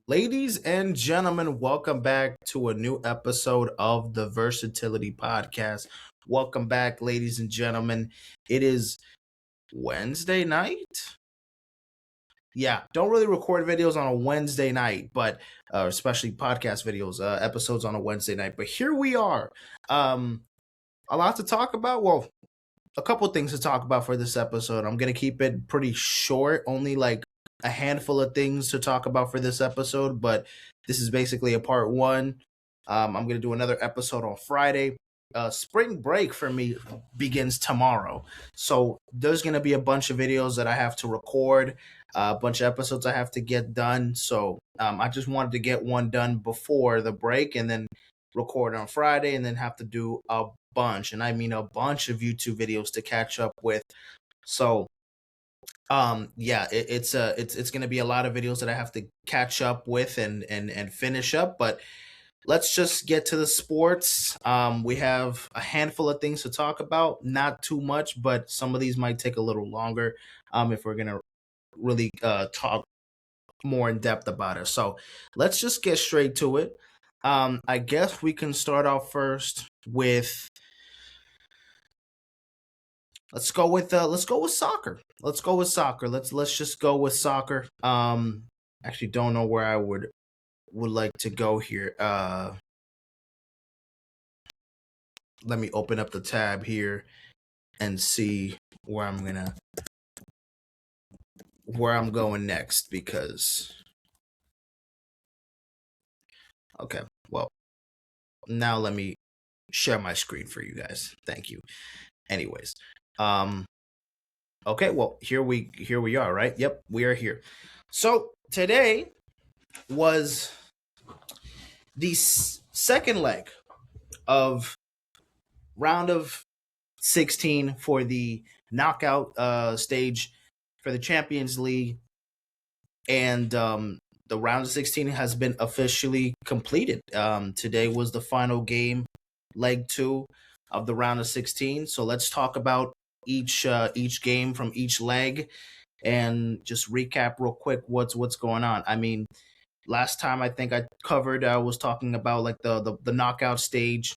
Ladies and gentlemen, welcome back to a new episode of the Versatility Podcast. Welcome back, ladies and gentlemen. It is Wednesday night. Yeah, don't really record videos on a Wednesday night, but especially podcast videos, episodes on a Wednesday night. But here we are. Um, a lot to talk about. Well, a couple things to talk about for this episode. I'm gonna keep it pretty short, only like a handful of things to talk about for this episode, but this is basically a part one. I'm gonna do another episode on Friday. Spring break for me begins tomorrow, so there's gonna be a bunch of videos that I have to record, a bunch of episodes I have to get done. So I just wanted to get one done before the break, and then record on Friday, and then have to do a bunch, and I mean a bunch of YouTube videos to catch up with. So yeah, it's gonna be a lot of videos that I have to catch up with and finish up. But let's just get to the sports. We have a handful of things to talk about, not too much, but some of these might take a little longer if we're gonna really talk more in depth about it. So let's just get straight to it. I guess we can start off first with let's go with soccer. Let's go with soccer. Let's just go with soccer. Actually don't know where I would like to go here. Let me open up the tab here and see where I'm going next, because okay, well, now let me share my screen for you guys. Thank you. Anyways, um okay, well, here we are, right? Yep, we are here. So, today was the second leg of round of 16 for the knockout stage for the Champions League, and the round of 16 has been officially completed. Today was the final game, leg 2 of the round of 16. So let's talk about each game from each leg and just recap real quick what's going on. I mean, last time I think I covered, I was talking about like the knockout stage,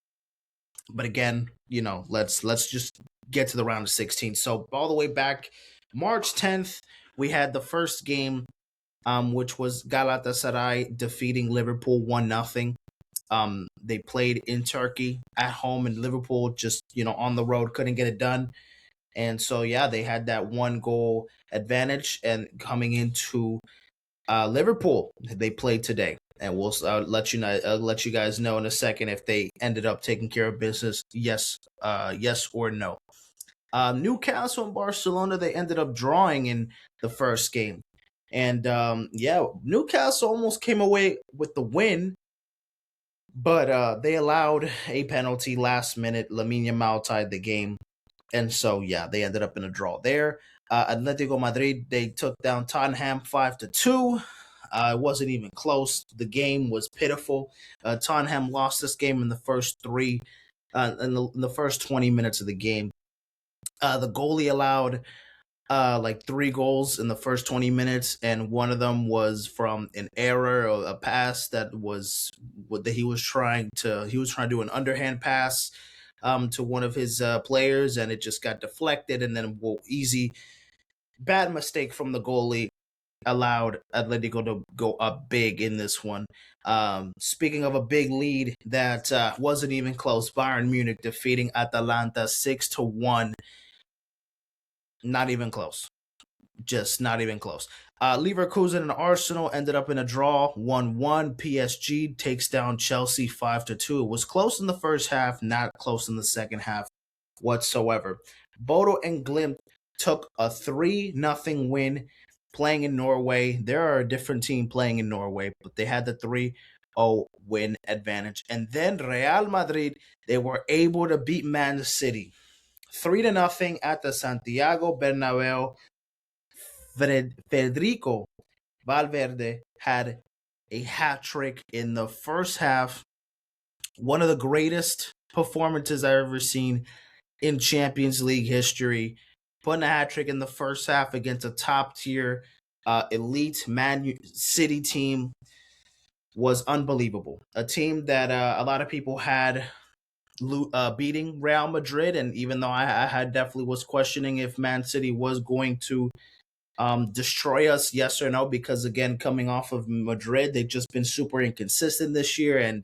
but again, let's just get to the round of 16. So all the way back March 10th, we had the first game, which was Galatasaray defeating Liverpool 1-0. They played in Turkey at home, and Liverpool just on the road couldn't get it done. And so yeah, they had that one goal advantage, and coming into Liverpool, they played today, and we'll let you guys know in a second if they ended up taking care of business. Yes, yes or no. Newcastle and Barcelona, they ended up drawing in the first game, and yeah, Newcastle almost came away with the win, but they allowed a penalty last minute. Lamine Yamal tied the game, and so yeah, they ended up in a draw there. Atletico Madrid, they took down Tottenham 5-2. It wasn't even close. The game was pitiful. Tottenham lost this game in the first in the first 20 minutes of the game. The goalie allowed like 3 goals in the first 20 minutes, and one of them was from an error or a pass that was what he was trying to do an underhand pass to one of his players, and it just got deflected, and then bad mistake from the goalie allowed Atletico to go up big in this one. Speaking of a big lead that wasn't even close, Bayern Munich defeating Atalanta 6-1. Not even close. Just not even close. Leverkusen and Arsenal ended up in a draw, 1-1. PSG takes down Chelsea 5-2. It was close in the first half, not close in the second half whatsoever. Bodo and Glimt took a 3-0 win playing in Norway. They're a different team playing in Norway, but they had the 3-0 win advantage. And then Real Madrid, they were able to beat Man City 3-0 at the Santiago Bernabeu. Federico Valverde had a hat trick in the first half. One of the greatest performances I've ever seen in Champions League history. Putting a hat trick in the first half against a top tier elite Man City team. was unbelievable. A team that a lot of people had beating Real Madrid, and even though I had definitely was questioning if Man City was going to destroy us, yes or no, because again, coming off of Madrid, they've just been super inconsistent this year, and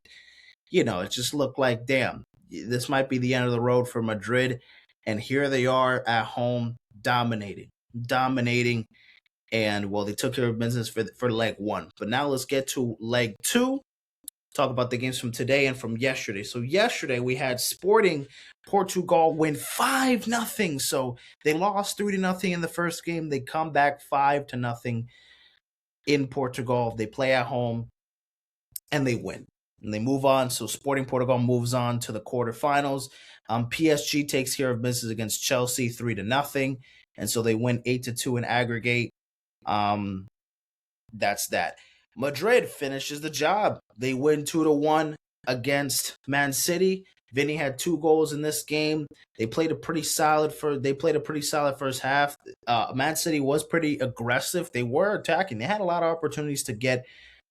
it just looked like, damn, this might be the end of the road for Madrid, and here they are at home, dominating, and well, they took care of business for leg one. But now let's get to leg two. Talk about the games from today and from yesterday. So yesterday we had Sporting Portugal win 5-0. So they lost 3-0 in the first game. They come back 5-0 in Portugal. They play at home and they win. And they move on. So Sporting Portugal moves on to the quarterfinals. PSG takes care of business against Chelsea 3-0. And so they win 8-2 in aggregate. That's that. Madrid finishes the job. They win 2-1 against Man City. Vinny had 2 goals in this game. They played a pretty solid first half. Man City was pretty aggressive. They were attacking. They had a lot of opportunities to get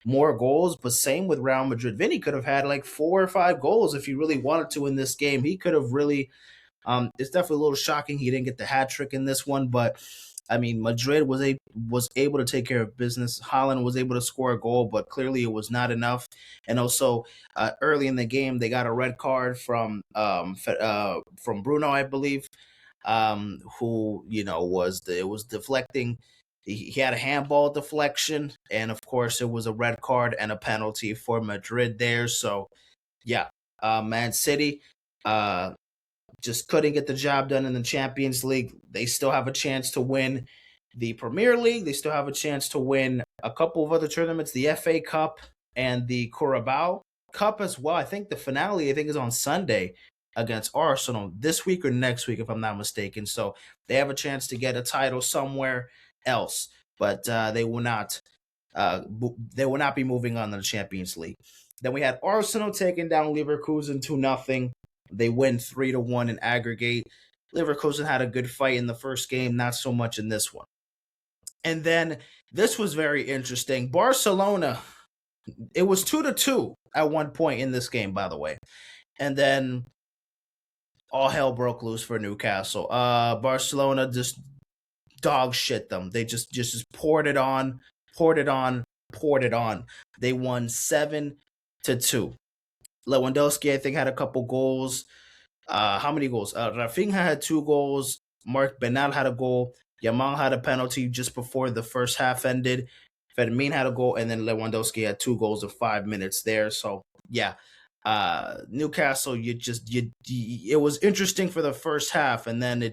more goals, but same with Real Madrid. Vinny could have had like 4 or 5 goals if he really wanted to in this game. He could have really it's definitely a little shocking he didn't get the hat trick in this one, but I mean, Madrid was able to take care of business. Holland was able to score a goal, but clearly it was not enough. And also, early in the game, they got a red card from Bruno, I believe, who was deflecting. He had a handball deflection, and of course, it was a red card and a penalty for Madrid there. So, yeah, Man City. Just couldn't get the job done in the Champions League. They still have a chance to win the Premier League. They still have a chance to win a couple of other tournaments, the FA Cup and the Carabao Cup as well. I think the finale, is on Sunday against Arsenal this week or next week, if I'm not mistaken. So they have a chance to get a title somewhere else, but they will not. They will not be moving on to the Champions League. Then we had Arsenal taking down Leverkusen 2-0. They win 3-1 in aggregate. Leverkusen had a good fight in the first game, not so much in this one. And then this was very interesting. Barcelona, it was 2-2 at one point in this game, by the way. And then all hell broke loose for Newcastle. Barcelona just dog shit them. They just poured it on. They won 7-2. Lewandowski, I think, had a couple goals. How many goals? Rafinha had 2 goals. Mark Benal had a goal. Yamal had a penalty just before the first half ended. Fermin had a goal, and then Lewandowski had 2 goals in 5 minutes there. So yeah, Newcastle, it was interesting for the first half, and then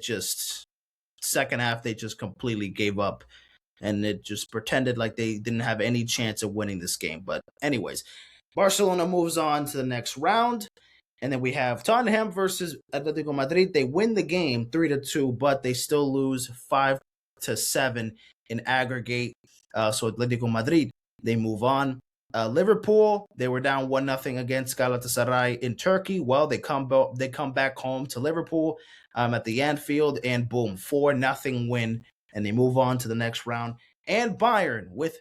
second half they just completely gave up, and it just pretended like they didn't have any chance of winning this game. But anyways, Barcelona moves on to the next round. And then we have Tottenham versus Atletico Madrid. They win the game 3-2, but they still lose 5-7 in aggregate. So Atletico Madrid, they move on. Liverpool, they were down 1-0 against Galatasaray in Turkey. Well, they come back home to Liverpool at the Anfield, and boom, 4-0 win, and they move on to the next round. And Bayern, with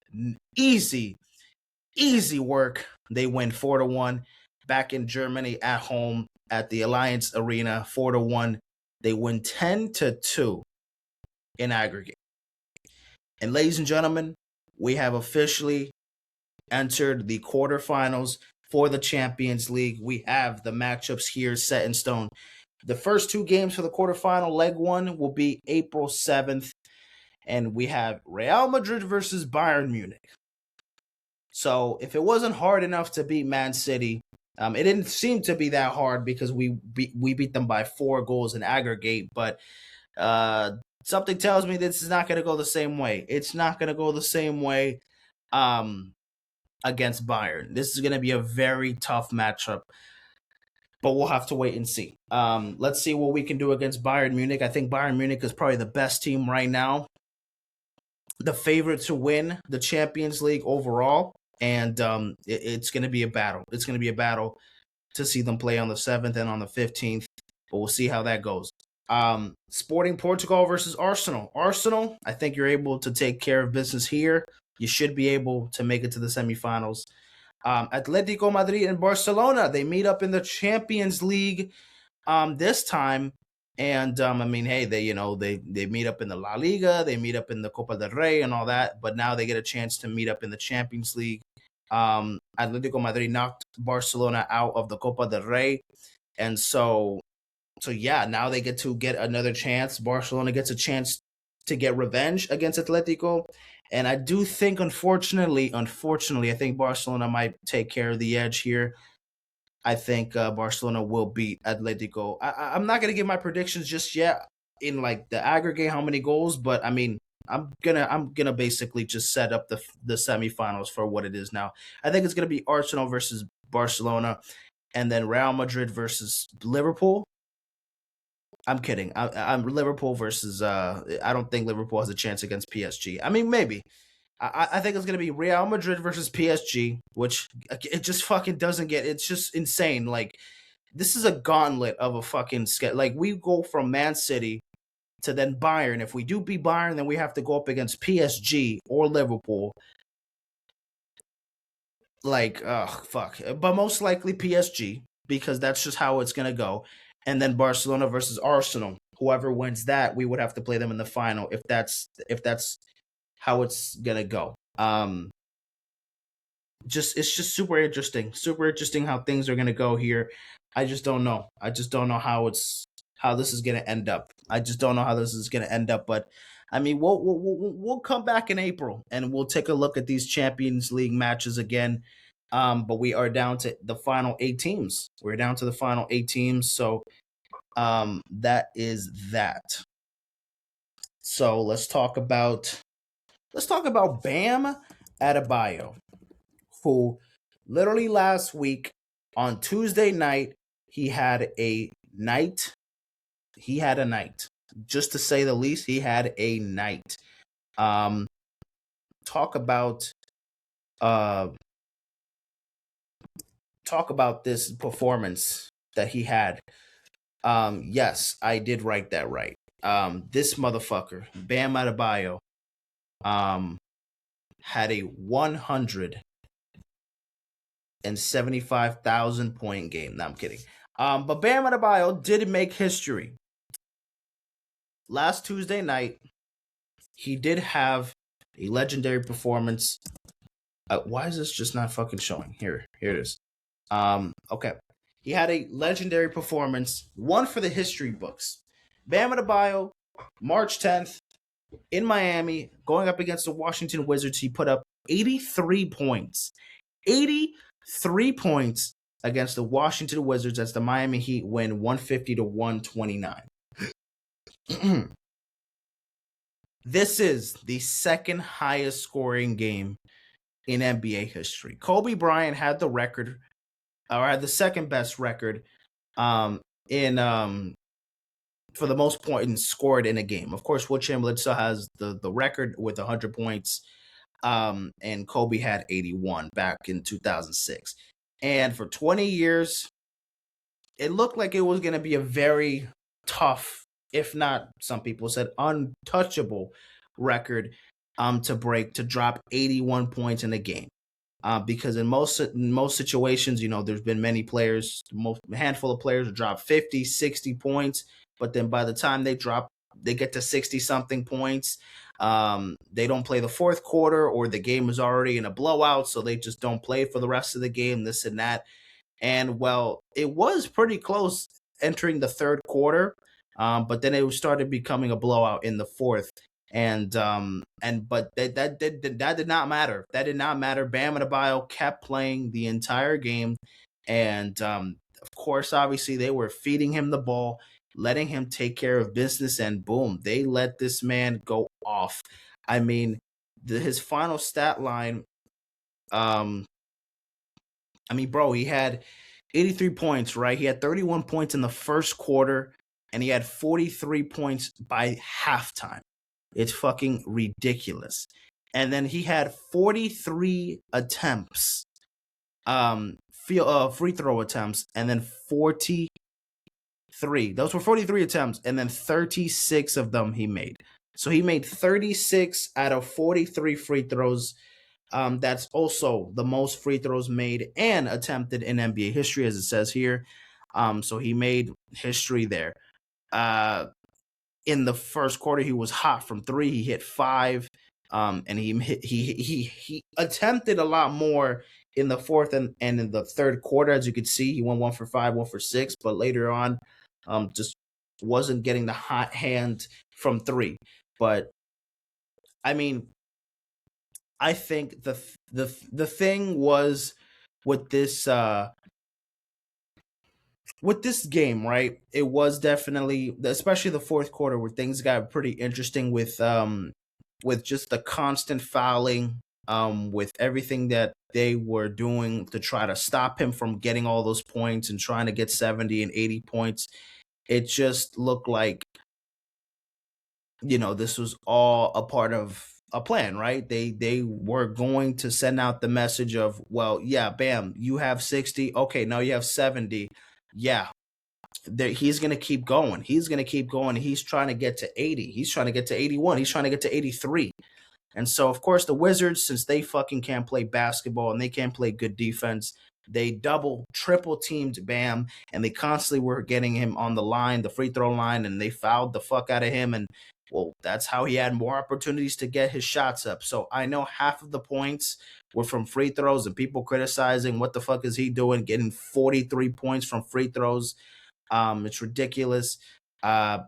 easy work, they win 4-1. Back in Germany at home at the Alliance Arena, 4-1. They win 10-2 in aggregate. And ladies and gentlemen, we have officially entered the quarterfinals for the Champions League. We have the matchups here set in stone. The first 2 games for the quarterfinal, leg 1, will be April 7th. And we have Real Madrid versus Bayern Munich. So if it wasn't hard enough to beat Man City, it didn't seem to be that hard because we beat them by 4 goals in aggregate. But something tells me this is not going to go the same way. It's not going to go the same way against Bayern. This is going to be a very tough matchup. But we'll have to wait and see. Let's see what we can do against Bayern Munich. I think Bayern Munich is probably the best team right now. The favorite to win the Champions League overall. And it's going to be a battle. It's going to be a battle to see them play on the 7th and on the 15th. But we'll see how that goes. Sporting Portugal versus Arsenal. Arsenal, I think you're able to take care of business here. You should be able to make it to the semifinals. Atletico Madrid and Barcelona, they meet up in the Champions League this time. And I mean, hey, they meet up in the La Liga, they meet up in the Copa del Rey and all that, but now they get a chance to meet up in the Champions League. Atletico Madrid knocked Barcelona out of the Copa del Rey, and so yeah, now they get to get another chance. Barcelona gets a chance to get revenge against Atletico, and I do think, unfortunately, I think Barcelona might take care of the edge here. I think Barcelona will beat Atletico. I'm not gonna give my predictions just yet in like the aggregate how many goals, but I mean I'm gonna basically just set up the semifinals for what it is now. I think it's gonna be Arsenal versus Barcelona, and then Real Madrid versus Liverpool. I'm kidding. I'm Liverpool versus. I don't think Liverpool has a chance against PSG. I mean, maybe. I think it's gonna be Real Madrid versus PSG, which it just fucking doesn't get. It's just insane. Like this is a gauntlet of a fucking sketch. Like we go from Man City to then Bayern. If we do beat Bayern, then we have to go up against PSG or Liverpool. Like, fuck. But most likely PSG because that's just how it's gonna go. And then Barcelona versus Arsenal. Whoever wins that, we would have to play them in the final if that's how it's gonna go. Just it's just super interesting. Super interesting how things are gonna go here. I just don't know. I just don't know how this is gonna end up. I just don't know how this is gonna end up. But I mean, we'll come back in April and we'll take a look at these Champions League matches again. But we are down to the final 8 teams. We're down to the final 8 teams. So that is that. So let's talk about Bam Adebayo, who literally last week on Tuesday night he had a night. He had a night, just to say the least. He had a night. Um, talk about uh, talk about this performance that he had. Yes, I did write that right. This motherfucker, Bam Adebayo, um, had a 175,000 point game. No, I'm kidding. But Bam Adebayo did make history. Last Tuesday night, he did have a legendary performance. Why is this just not fucking showing? Here it is. Okay. He had a legendary performance, one for the history books. Bam Adebayo, March 10th, in Miami, going up against the Washington Wizards. He put up 83 points. 83 points against the Washington Wizards as the Miami Heat win 150 to 129. This is the second highest scoring game in NBA history. Kobe Bryant had the record, or had the second best record, in for the most points scored in a game. Of course, Will Chamberlain still has the record with 100 points, and Kobe had 81 back in 2006. And for 20 years, it looked like it was going to be a very tough, if not, some people said, untouchable record to break, to drop 81 points in a game. Because in most situations, there's been many players, a handful of players who drop 50, 60 points, but then by the time they get to 60 something points, they don't play the fourth quarter, or the game is already in a blowout, so they just don't play for the rest of the game, this and that. And well, it was pretty close entering the third quarter, but then it started becoming a blowout in the fourth. But that did not matter. That did not matter. Bam Adebayo kept playing the entire game, and of course, obviously, they were feeding him the ball, letting him take care of business, and boom, they let this man go off. I mean, his final stat line. Bro, he had 83 points, right? He had 31 points in the first quarter, and he had 43 points by halftime. It's fucking ridiculous. And then he had 43 attempts, free throw attempts, and then 43. Those were 43 attempts, and then 36 of them he made. So he made 36 out of 43 free throws. That's also the most free throws made and attempted in NBA history, as it says here. So he made history there. Uh, in the first quarter, he was hot from three. He hit five, and he attempted a lot more in the fourth and in the third quarter. As you could see, he went 1 for 5, 1 for 6, but later on, just wasn't getting the hot hand from three. But I mean, I think the thing was with this game, right? It was definitely, especially the fourth quarter, where things got pretty interesting with just the constant fouling, with everything that they were doing to try to stop him from getting all those points and trying to get 70 and 80 points. It just looked like, this was all a part of a plan, right? They were going to send out the message of, well, yeah, bam, you have 60, okay, now you have 70. Yeah, he's going to keep going. He's going to keep going. He's trying to get to 80. He's trying to get to 81. He's trying to get to 83. And so, of course, the Wizards, since they fucking can't play basketball and they can't play good defense, they double, triple teamed Bam, and they constantly were getting him on the line, the free throw line, and they fouled the fuck out of him. And, well, that's how he had more opportunities to get his shots up. So I know half of the points were from free throws and people criticizing what the fuck is he doing, getting 43 points from free throws. It's ridiculous.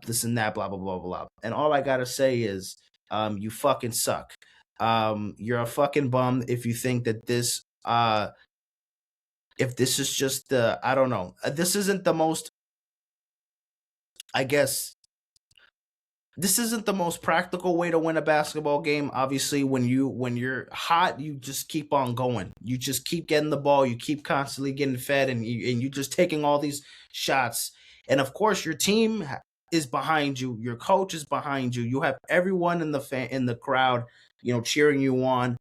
This and that, blah, blah, blah, blah. And all I got to say is, you fucking suck. You're a fucking bum if you think that if this is just I don't know. This isn't the most, I guess, this isn't the most practical way to win a basketball game. Obviously, when you're hot, you just keep on going. You just keep getting the ball. You keep constantly getting fed, and you just taking all these shots. And of course, your team is behind you. Your coach is behind you. You have everyone in the crowd, cheering you on,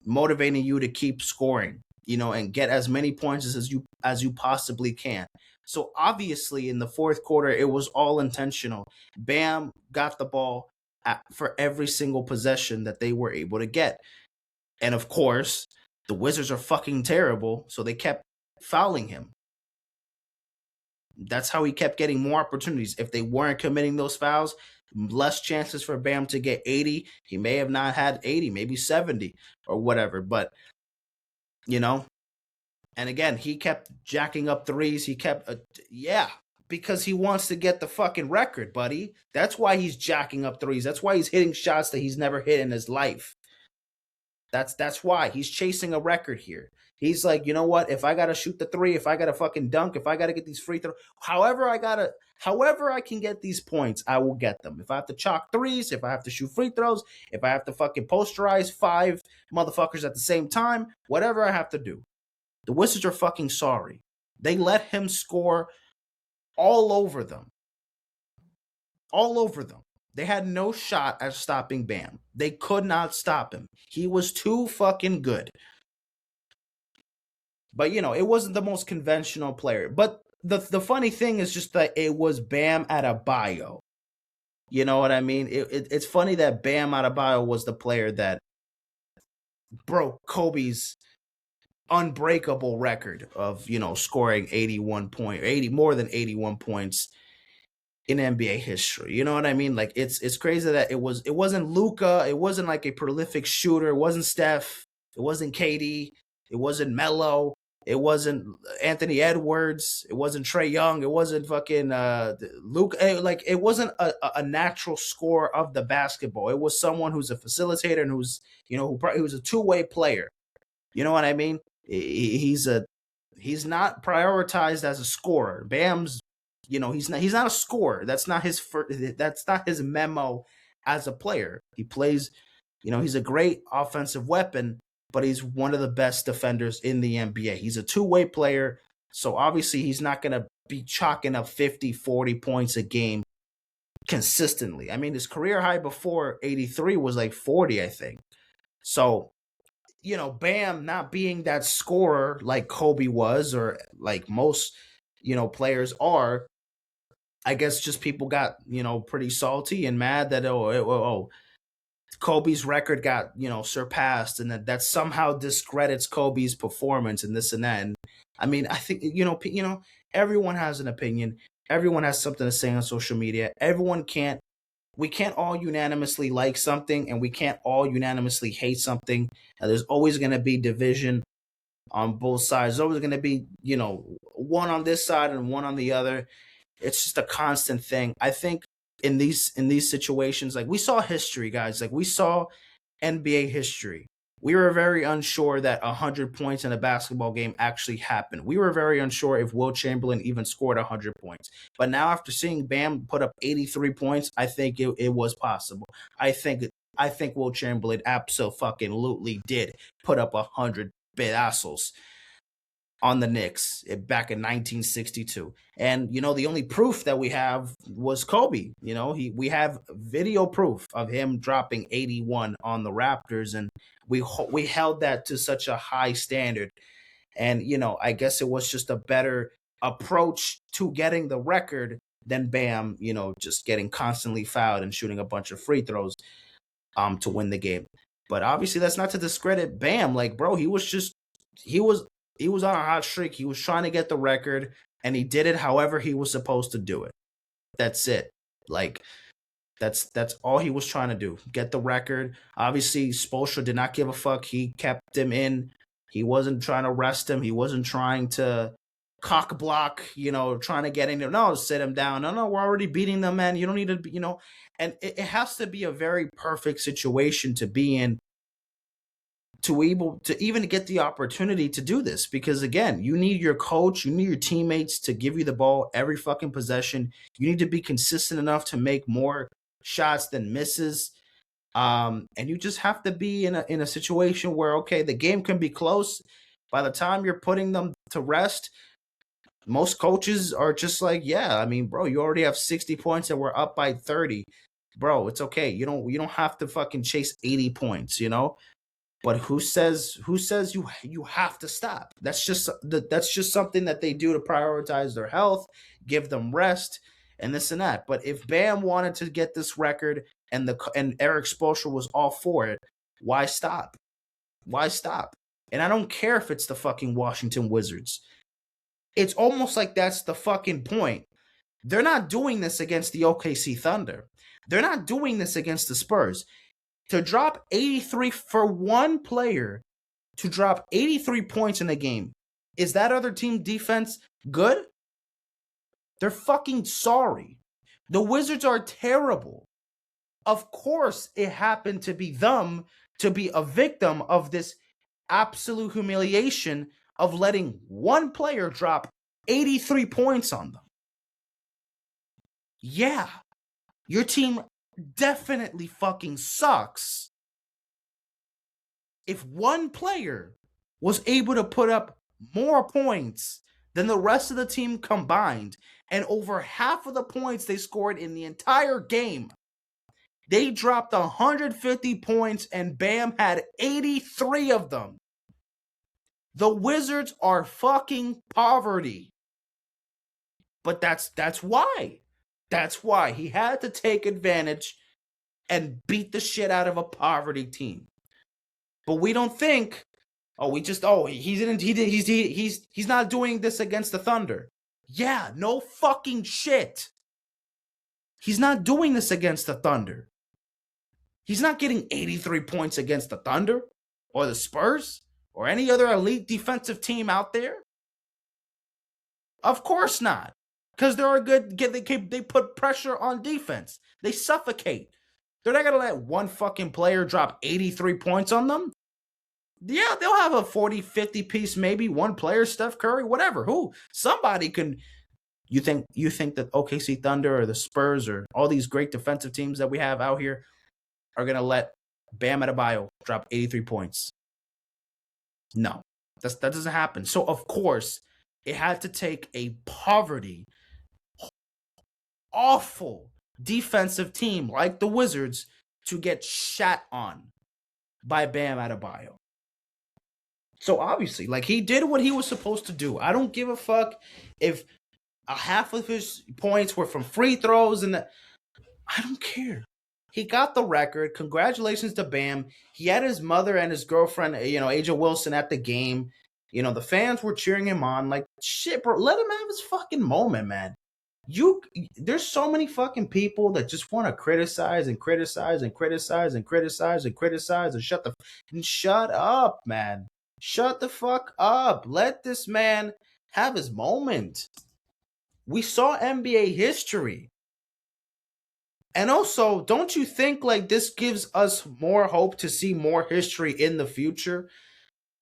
motivating you to keep scoring, and get as many points as you possibly can. So obviously, in the fourth quarter, it was all intentional. Bam got the ball for every single possession that they were able to get. And of course, the Wizards are fucking terrible, so they kept fouling him. That's how he kept getting more opportunities. If they weren't committing those fouls, less chances for Bam to get 80. He may have not had 80, maybe 70 or whatever. But, and again, he kept jacking up threes. He kept, because he wants to get the fucking record, buddy. That's why he's jacking up threes. That's why he's hitting shots that he's never hit in his life. That's why he's chasing a record here. He's like, you know what? If I gotta shoot the three, if I gotta fucking dunk, if I gotta get these free throws, however I can get these points, I will get them. If I have to chalk threes, if I have to shoot free throws, if I have to fucking posterize 5 motherfuckers at the same time, whatever I have to do. The Wizards are fucking sorry. They let him score all over them. All over them. They had no shot at stopping Bam. They could not stop him. He was too fucking good. But, it wasn't the most conventional player. But the funny thing is just that it was Bam Adebayo. You know what I mean? It's funny that Bam Adebayo was the player that broke Kobe's unbreakable record of, scoring 80 more than 81 points in NBA history. You know what I mean? Like it's crazy that it wasn't Luka, it wasn't like a prolific shooter, it wasn't Steph, it wasn't KD, it wasn't Melo, it wasn't Anthony Edwards, it wasn't Trae Young, it wasn't fucking Luka. Like it wasn't a natural scorer of the basketball. It was someone who's a facilitator and who's who's a two-way player. You know what I mean? He's not prioritized as a scorer. Bam's, he's not a scorer. That's not his memo as a player. He plays, he's a great offensive weapon, but he's one of the best defenders in the NBA. He's a two-way player, so obviously he's not going to be chalking up 50, 40 points a game consistently. I mean, his career high before 83 was like 40, I think. So, Bam not being that scorer like Kobe was, or like most, players are, I guess just people got, pretty salty and mad that, Kobe's record got, surpassed, and that somehow discredits Kobe's performance and this and that. And I mean, I think everyone has an opinion. Everyone has something to say on social media. We can't all unanimously like something, and we can't all unanimously hate something. And there's always going to be division on both sides. There's always going to be, one on this side and one on the other. It's just a constant thing. I think in these situations, like we saw history, guys, like we saw NBA history. We were very unsure that 100 points in a basketball game actually happened. We were very unsure if Will Chamberlain even scored 100 points. But now, after seeing Bam put up 83 points, I think it was possible. I think Will Chamberlain absolutely did put up 100 pedazos on the Knicks back in 1962. And the only proof that we have was Kobe. We have video proof of him dropping 81 on the Raptors, and we held that to such a high standard. And I guess it was just a better approach to getting the record than Bam, just getting constantly fouled and shooting a bunch of free throws to win the game. But obviously that's not to discredit Bam. Like, bro, he was on a hot streak. He was trying to get the record, and he did it however he was supposed to do it. That's it. Like, that's all he was trying to do. Get the record. Obviously, Spoelstra did not give a fuck. He kept him in. He wasn't trying to rest him. He wasn't trying to cock block, trying to get in there. No, sit him down. No, we're already beating them, man. You don't need to be, And it has to be a very perfect situation to be in to even get the opportunity to do this, because again, you need your coach, you need your teammates to give you the ball every fucking possession. You need to be consistent enough to make more shots than misses. And you just have to be in a situation where, okay, the game can be close. By the time you're putting them to rest, most coaches are just like, yeah, I mean, bro, you already have 60 points and we're up by 30. Bro, it's okay. You don't have to fucking chase 80 points, But who says you have to stop? That's just something that they do to prioritize their health, give them rest, and this and that. But if Bam wanted to get this record and Eric Spoelstra was all for it, why stop? Why stop? And I don't care if it's the fucking Washington Wizards. It's almost like that's the fucking point. They're not doing this against the OKC Thunder. They're not doing this against the Spurs. To drop 83 for one player to drop 83 points in a game, is that other team defense good? They're fucking sorry. The Wizards are terrible. Of course, it happened to be them to be a victim of this absolute humiliation of letting one player drop 83 points on them. Yeah, your team definitely fucking sucks. If one player was able to put up more points than the rest of the team combined, and over half of the points they scored in the entire game, they dropped 150 points and Bam had 83 of them. The Wizards are fucking poverty. But that's why. That's why he had to take advantage and beat the shit out of a poverty team. But we don't think, he's not doing this against the Thunder. Yeah, no fucking shit. He's not doing this against the Thunder. He's not getting 83 points against the Thunder or the Spurs or any other elite defensive team out there. Of course not. Because they're they put pressure on defense. They suffocate. They're not going to let one fucking player drop 83 points on them. Yeah, they'll have a 40, 50 piece, maybe one player, Steph Curry, whatever. Somebody can. You think that OKC Thunder or the Spurs or all these great defensive teams that we have out here are going to let Bam Adebayo drop 83 points? No, that doesn't happen. So, of course, it had to take a poverty, awful defensive team like the Wizards to get shat on by Bam Adebayo. So obviously, he did what he was supposed to do. I don't give a fuck if a half of his points were from free throws I don't care. He got the record. Congratulations to Bam. He had his mother and his girlfriend, Aja Wilson at the game. The fans were cheering him on. Like, shit, bro, let him have his fucking moment, man. There's so many fucking people that just want to criticize and criticize and criticize and criticize and criticize and shut up, man. Shut the fuck up. Let this man have his moment. We saw NBA history. And also, don't you think like this gives us more hope to see more history in the future?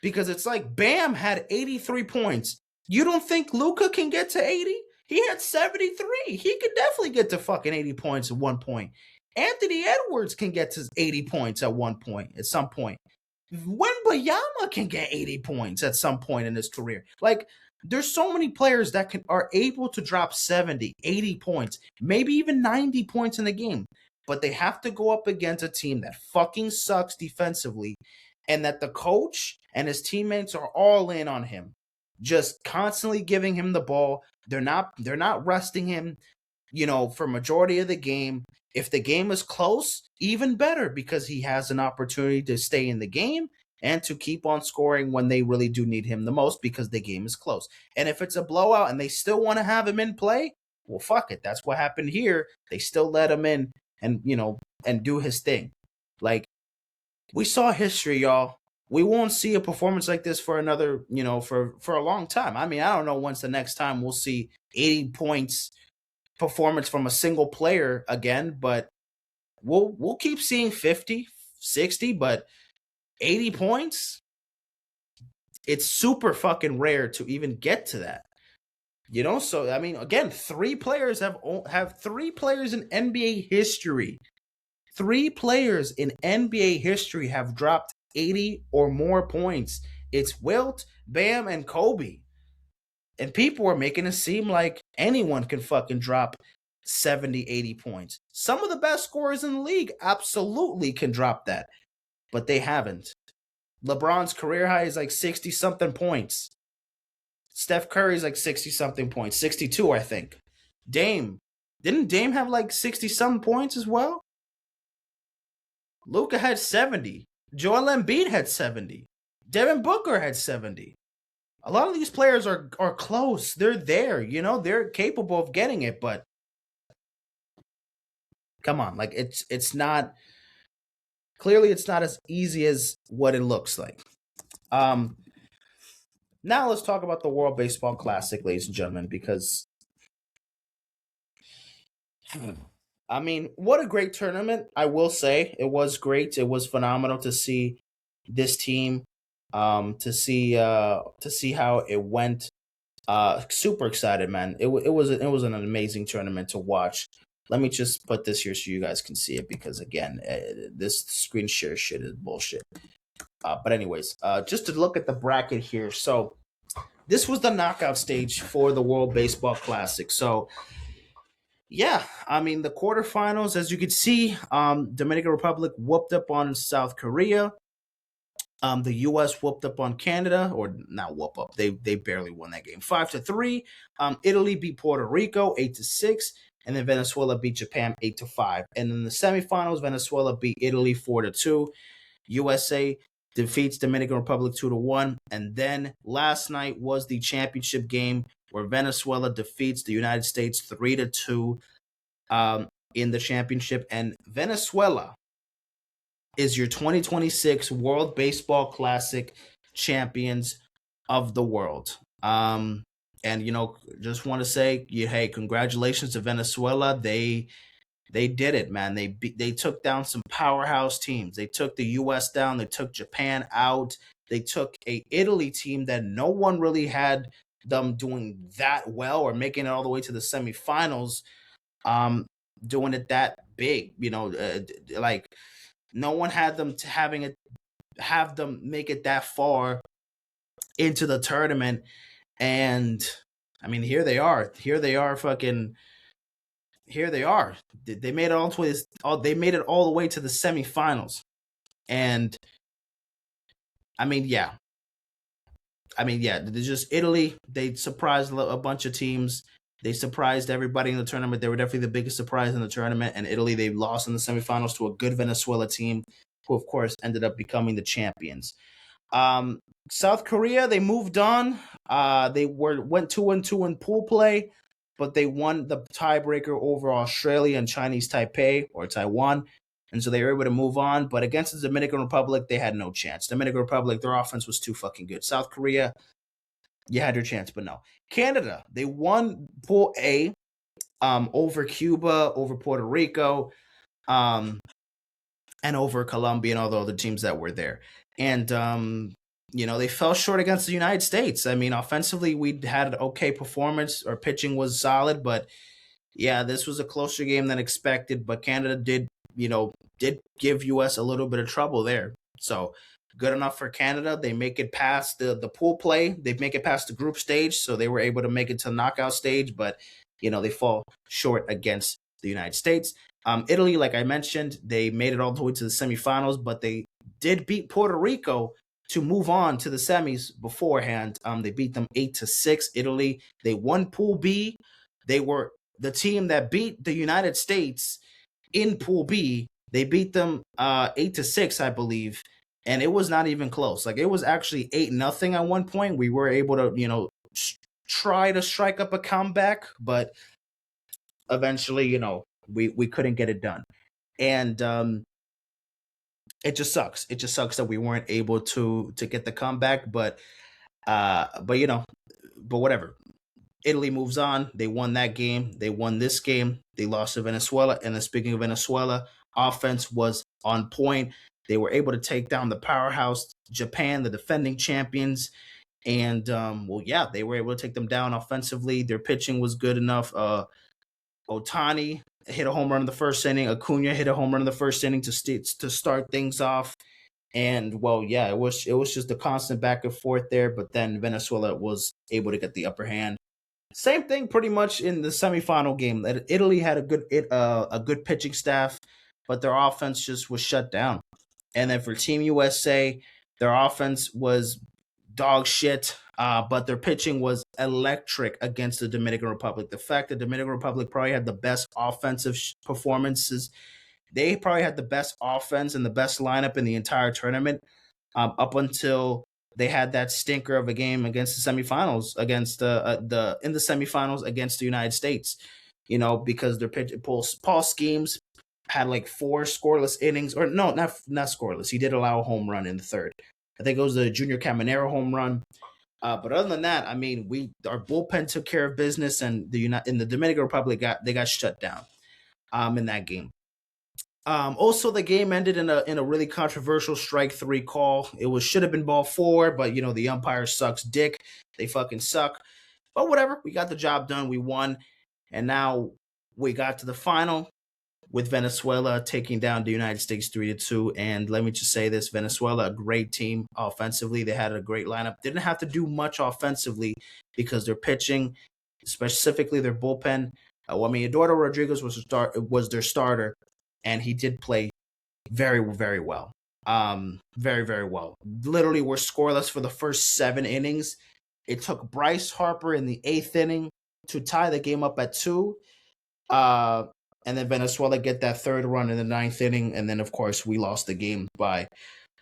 Because it's like Bam had 83 points. You don't think Luka can get to 80? He had 73. He could definitely get to fucking 80 points at one point. Anthony Edwards can get to 80 points at one point, at some point. Wembanyama can get 80 points at some point in his career. Like, there's so many players that are able to drop 70, 80 points, maybe even 90 points in a game. But they have to go up against a team that fucking sucks defensively, and that the coach and his teammates are all in on him, just constantly giving him the ball. They're not resting him, for majority of the game. If the game is close, even better, because he has an opportunity to stay in the game and to keep on scoring when they really do need him the most, because the game is close. And if it's a blowout and they still want to have him in play, well, fuck it. That's what happened here. They still let him in and, and do his thing. Like, we saw history, y'all. We won't see a performance like this for another, for a long time. I mean, I don't know when's the next time we'll see 80 points performance from a single player again, but we'll keep seeing 50, 60, but 80 points, it's super fucking rare to even get to that. So I mean, again, three players have 3 players in NBA history. 3 players in NBA history have dropped 80 or more points. It's Wilt, Bam, and Kobe. And people are making it seem like anyone can fucking drop 70, 80 points. Some of the best scorers in the league absolutely can drop that, but they haven't. LeBron's career high is like 60 something points. Steph Curry's like 60 something points, 62, I think. Didn't Dame have like 60 some points as well? Luka had 70. Joel Embiid had 70. Devin Booker had 70. A lot of these players are close. They're there, they're capable of getting it, but come on, like it's not, clearly it's not as easy as what it looks like. Now let's talk about the World Baseball Classic, ladies and gentlemen, because I mean, what a great tournament. I will say it was great. It was phenomenal to see this team, to see how it went. Super excited, man. It was an amazing tournament to watch. Let me just put this here so you guys can see it, because again, this screen share shit is bullshit. But anyways, just to look at the bracket here. So this was the knockout stage for the World Baseball Classic. So yeah, I mean, the quarterfinals, as you can see, Dominican Republic whooped up on South Korea. The U.S. whooped up on Canada, or not whoop up. They barely won that game, 5-3. Italy beat Puerto Rico 8-6, and then Venezuela beat Japan 8-5. And in the semifinals, Venezuela beat Italy 4-2. USA defeats Dominican Republic 2-1. And then last night was the championship game where Venezuela defeats the United States 3-2 in the championship. And Venezuela is your 2026 World Baseball Classic champions of the world. And just want to say, hey, congratulations to Venezuela. They did it, man. They took down some powerhouse teams. They took the U.S. down. They took Japan out. They took a Italy team that no one really had them doing that well or making it all the way to the semifinals, doing it that big. Like no one had them have them make it that far into the tournament. And I mean, here they are. Here they are. They made it all the way to the semifinals. And I mean, yeah. Just Italy, they surprised a bunch of teams. They surprised everybody in the tournament. They were definitely the biggest surprise in the tournament. And Italy, they lost in the semifinals to a good Venezuela team, who of course ended up becoming the champions. Um, South Korea, they moved on. They went 2-2 in pool play, but they won the tiebreaker over Australia and Chinese Taipei or Taiwan, and so they were able to move on. But against the Dominican Republic, they had no chance. Dominican Republic, their offense was too fucking good. South Korea, you had your chance, but no. Canada, they won Pool A, over Cuba, over Puerto Rico, um, and over Colombia and all the other teams that were there. And they fell short against the United States. I mean, offensively, we had an okay performance. Our pitching was solid, but yeah, this was a closer game than expected. But Canada did give US a little bit of trouble there. So good enough for Canada. They make it past the pool play. They make it past the group stage, so they were able to make it to the knockout stage. But they fall short against the United States. Italy, like I mentioned, they made it all the way to the semifinals, but they did beat Puerto Rico to move on to the semis beforehand. They beat them 8-6. Italy, they won Pool B. They were the team that beat the United States in Pool B. They beat them 8-6, I believe, and it was not even close. Like, it was actually 8-0 at one point. We were able to try to strike up a comeback, but eventually, we couldn't get it done. And it just sucks. It just sucks that we weren't able to get the comeback, but whatever. Italy moves on. They won that game. They won this game. They lost to Venezuela. And then, speaking of Venezuela, offense was on point. They were able to take down the powerhouse Japan, the defending champions. And they were able to take them down offensively. Their pitching was good enough. Otani hit a home run in the first inning. Acuna hit a home run in the first inning to start things off. And it was just a constant back and forth there. But then Venezuela was able to get the upper hand. Same thing pretty much in the semifinal game. Italy had a good pitching staff, but their offense just was shut down. And then for Team USA, their offense was dog shit, but their pitching was electric against the Dominican Republic. The fact that the Dominican Republic probably had the best offensive performances, they probably had the best offense and the best lineup in the entire tournament, up until they had that stinker of a game against the semifinals against in the semifinals against the United States. Because their Paul Schemes had like 4 scoreless innings, or no, not scoreless. He did allow a home run in the third. I think it was the Junior Caminero home run. But other than that, I mean, our bullpen took care of business, and in the Dominican Republic got shut down in that game. Also, the game ended in a really controversial strike 3 call. It should have been ball 4, but the umpire sucks dick. They fucking suck. But whatever, we got the job done. We won, and now we got to the final with Venezuela taking down the United States 3-2. And let me just say this: Venezuela, a great team offensively. They had a great lineup. Didn't have to do much offensively because their pitching, specifically their bullpen. Eduardo Rodriguez was their starter, and he did play very, very well. Very, very well. Literally, we're scoreless for the first 7 innings. It took Bryce Harper in the 8th inning to tie the game up at 2. And then Venezuela get that 3rd run in the 9th inning. And then, of course, we lost the game by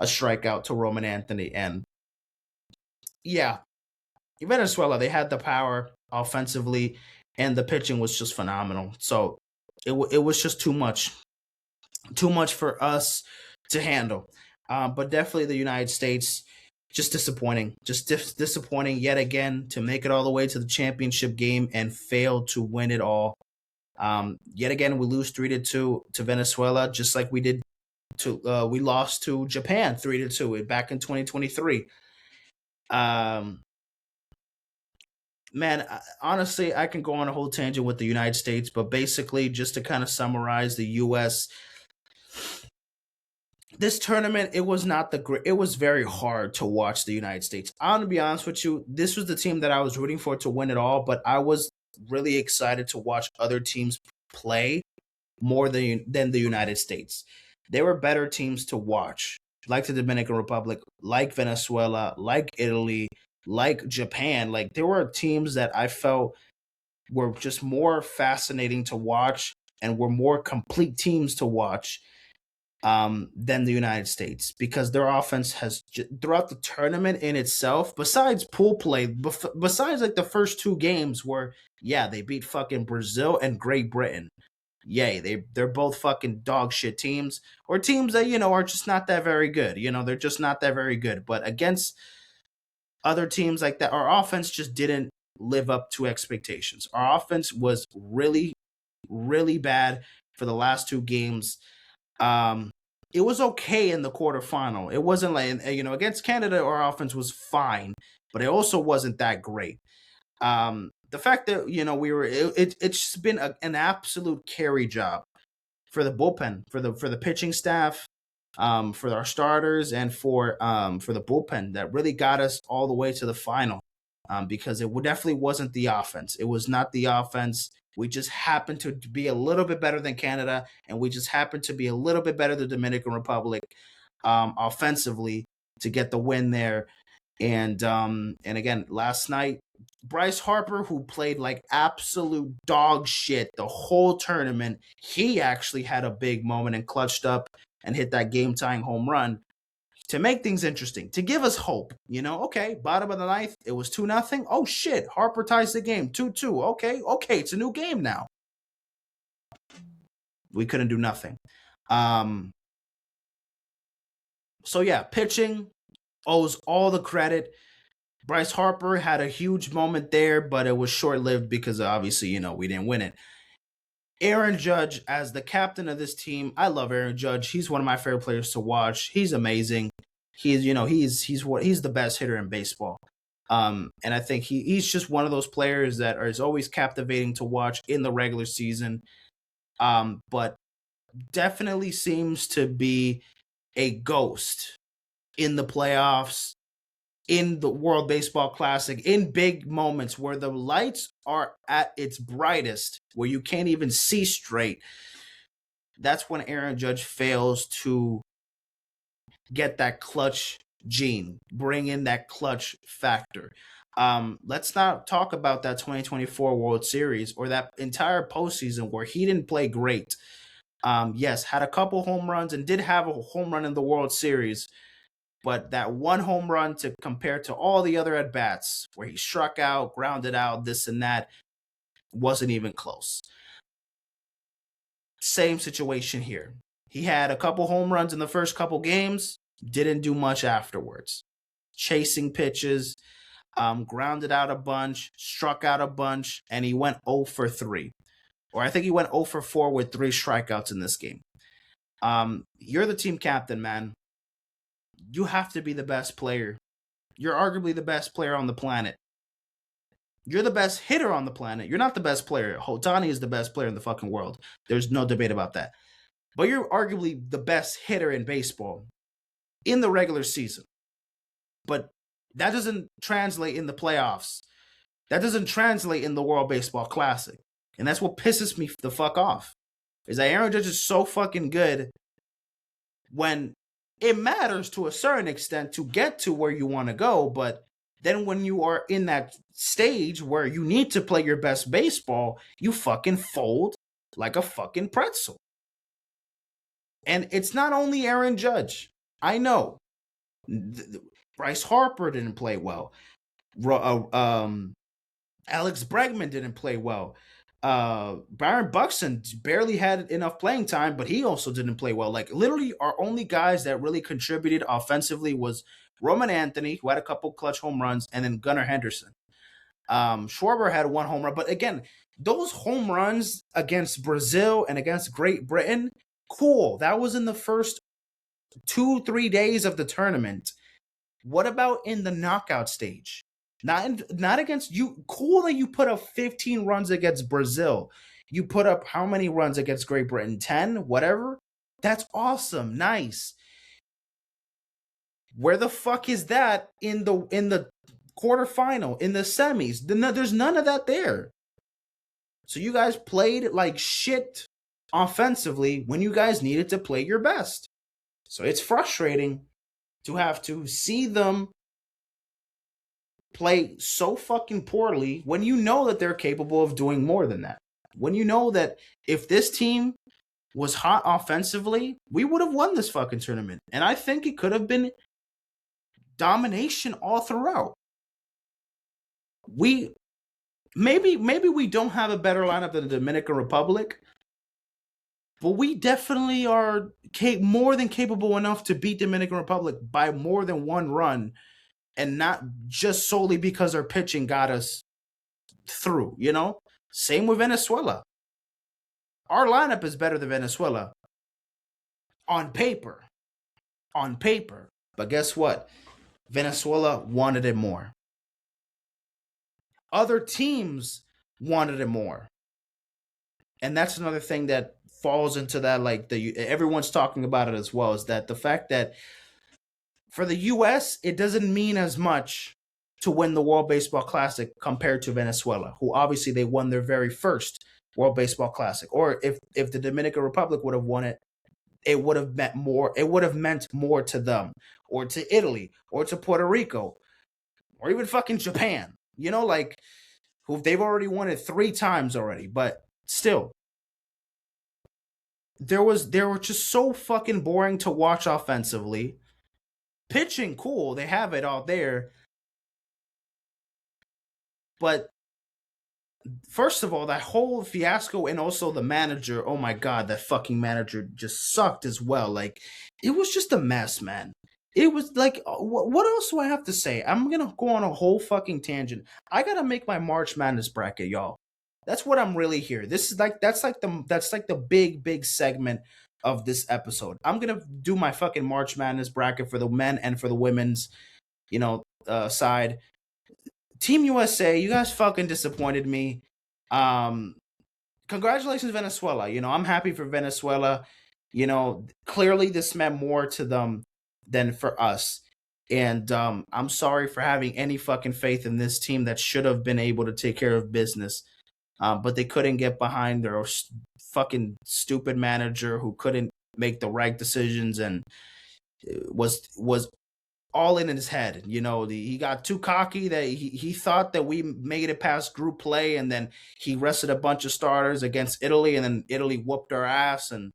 a strikeout to Roman Anthony. And yeah, Venezuela, they had the power offensively, and the pitching was just phenomenal. So it was just too much for us to handle. But definitely the United States, just disappointing. Just disappointing yet again to make it all the way to the championship game and fail to win it all. Yet again, we lose 3-2 to Venezuela, just like we did we lost to Japan 3-2 back in 2023. Man, honestly, I can go on a whole tangent with the United States, but basically, just to kind of summarize the U.S., this tournament, it was not it was very hard to watch the United States. I'm gonna be honest with you, this was the team that I was rooting for to win it all, but I was really excited to watch other teams play more than the United States. There were better teams to watch, like the Dominican Republic, like Venezuela, like Italy, like Japan. Like, there were teams that I felt were just more fascinating to watch and were more complete teams to watch than the United States, because their offense has throughout the tournament in itself, besides pool play, besides like the first two games where, yeah, they beat fucking Brazil and Great Britain. Yay, they're both fucking dog shit teams, or teams that, are just not that very good. They're just not that very good. But against other teams like that, our offense just didn't live up to expectations. Our offense was really, really bad for the last two games. It was okay in the quarterfinal. It wasn't like, against Canada, our offense was fine, but it also wasn't that great. The fact that it's been an absolute carry job for the bullpen, for the pitching staff, for our starters, and for the bullpen that really got us all the way to the final. Because it definitely wasn't the offense. It was not the offense. We just happened to be a little bit better than Canada, and we just happened to be a little bit better than the Dominican Republic offensively to get the win there. And again, last night, Bryce Harper, who played like absolute dog shit the whole tournament, he actually had a big moment and clutched up and hit that game-tying home run to make things interesting, to give us hope. Okay, bottom of the ninth, it was 2-0. Oh shit, Harper ties the game 2-2. Okay, it's a new game now. We couldn't do nothing. So yeah, pitching owes all the credit. Bryce Harper had a huge moment there, but it was short-lived because obviously, we didn't win it. Aaron Judge, as the captain of this team, I love Aaron Judge. He's one of my favorite players to watch. He's amazing. He's the best hitter in baseball. And I think he's just one of those players that is always captivating to watch in the regular season. But definitely seems to be a ghost in the playoffs, in the World Baseball Classic, in big moments where the lights are at its brightest, where you can't even see straight. That's when Aaron Judge fails to get that clutch gene, bring in that clutch factor. Let's not talk about that 2024 World Series or that entire postseason where he didn't play great. Yes, had a couple home runs and did have a home run in the World Series, but that one home run to compare to all the other at-bats where he struck out, grounded out, this and that, wasn't even close. Same situation here. He had a couple home runs in the first couple games, didn't do much afterwards. Chasing pitches, grounded out a bunch, struck out a bunch, and he went 0 for 3. Or I think he went 0 for 4 with 3 strikeouts in this game. You're the team captain, man. You have to be the best player. You're arguably the best player on the planet. You're the best hitter on the planet. You're not the best player. Otani is the best player in the fucking world. There's no debate about that. But you're arguably the best hitter in baseball in the regular season. But that doesn't translate in the playoffs. That doesn't translate in the World Baseball Classic. And that's what pisses me the fuck off. Is that Aaron Judge is so fucking good when it matters to a certain extent to get to where you want to go, but then when you are in that stage where you need to play your best baseball, you fucking fold like a fucking pretzel. And it's not only Aaron Judge. I know. Bryce Harper didn't play well. Alex Bregman didn't play well. Byron Buxton barely had enough playing time, but he also didn't play well. Like, literally, our only guys that really contributed offensively was Roman Anthony, who had a couple clutch home runs, and then Gunnar Henderson. Schwarber had 1 home run, but again, those home runs against Brazil and against Great Britain, cool. That was in the first 2-3 days of the tournament. What about in the knockout stage? Not against you. Cool that you put up 15 runs against Brazil. You put up how many runs against Great Britain? 10, whatever. That's awesome. Nice. Where the fuck is that in the quarterfinal, in the semis? There's none of that there. So you guys played like shit offensively when you guys needed to play your best. So it's frustrating to have to see them play so fucking poorly when you know that they're capable of doing more than that. When you know that if this team was hot offensively, we would have won this fucking tournament. And I think it could have been domination all throughout. We maybe we don't have a better lineup than the Dominican Republic, but we definitely are more than capable enough to beat Dominican Republic by more than one run, and not just solely because our pitching got us through, you know? Same with Venezuela. Our lineup is better than Venezuela on paper. On paper. But guess what? Venezuela wanted it more. Other teams wanted it more. And that's another thing that falls into that, like everyone's talking about it as well, is that the fact that for the US, it doesn't mean as much to win the World Baseball Classic compared to Venezuela, who obviously they won their very first World Baseball Classic. Or if the Dominican Republic would have won it, it would have meant more. It would have meant more to them, or to Italy, or to Puerto Rico, or even fucking Japan. You know, like who they've already won it 3 times already, but still, they were just so fucking boring to watch offensively. Pitching, cool, they have it all there, but first of all, that whole fiasco, and also the manager, oh my god, that fucking manager just sucked as well. Like, it was just a mess, man. It was like, what else do I have to say? I'm gonna go on a whole fucking tangent. I gotta make my March Madness bracket, y'all. That's what I'm really here. This is like that's like the big segment of this episode. I'm gonna do my fucking March Madness bracket for the men and for the women's, side. Team USA, you guys fucking disappointed me. Um, Congratulations, Venezuela. I'm happy for Venezuela. Clearly this meant more to them than for us. And I'm sorry for having any fucking faith in this team that should have been able to take care of business. But they couldn't get behind their fucking stupid manager who couldn't make the right decisions and was all in his head. He got too cocky that he thought that we made it past group play, and then he rested a bunch of starters against Italy, and then Italy whooped our ass, and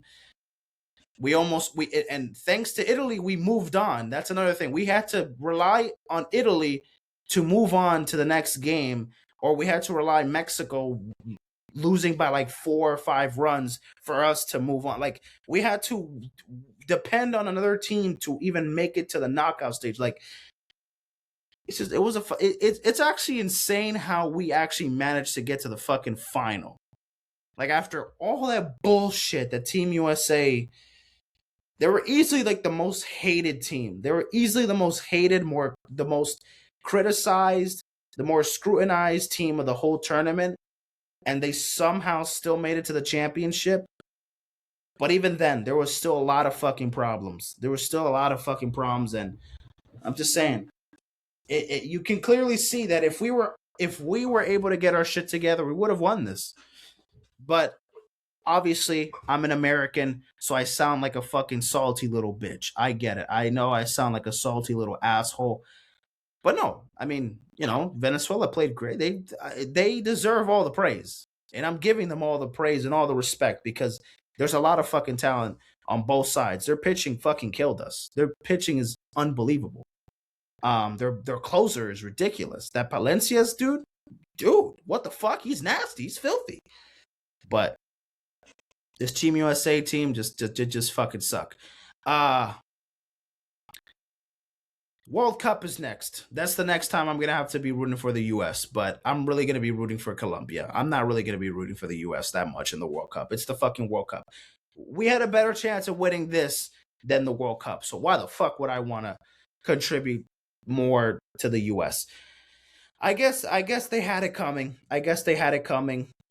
and thanks to Italy, we moved on. That's another thing. We had to rely on Italy to move on to the next game, or we had to rely on Mexico losing by like 4 or 5 runs for us to move on. Like, we had to depend on another team to even make it to the knockout stage. Like, it's actually insane how we actually managed to get to the fucking final. Like, after all that bullshit that Team USA, they were easily like the most hated team. They were easily the most hated, the most criticized, the more scrutinized team of the whole tournament. And they somehow still made it to the championship. But even then, there was still a lot of fucking problems. And I'm just saying, you can clearly see that if we were able to get our shit together, we would have won this. But obviously, I'm an American, so I sound like a fucking salty little bitch. I get it. I know I sound like a salty little asshole. But no, I mean, Venezuela played great. They deserve all the praise. And I'm giving them all the praise and all the respect, because there's a lot of fucking talent on both sides. Their pitching fucking killed us. Their pitching is unbelievable. Their closer is ridiculous. That Palencia's dude, what the fuck? He's nasty. He's filthy. But this Team USA team just fucking suck. World Cup is next. That's the next time I'm going to have to be rooting for the US, but I'm really going to be rooting for Colombia. I'm not really going to be rooting for the US that much in the World Cup. It's the fucking World Cup. We had a better chance of winning this than the World Cup, so why the fuck would I want to contribute more to the US? I guess they had it coming.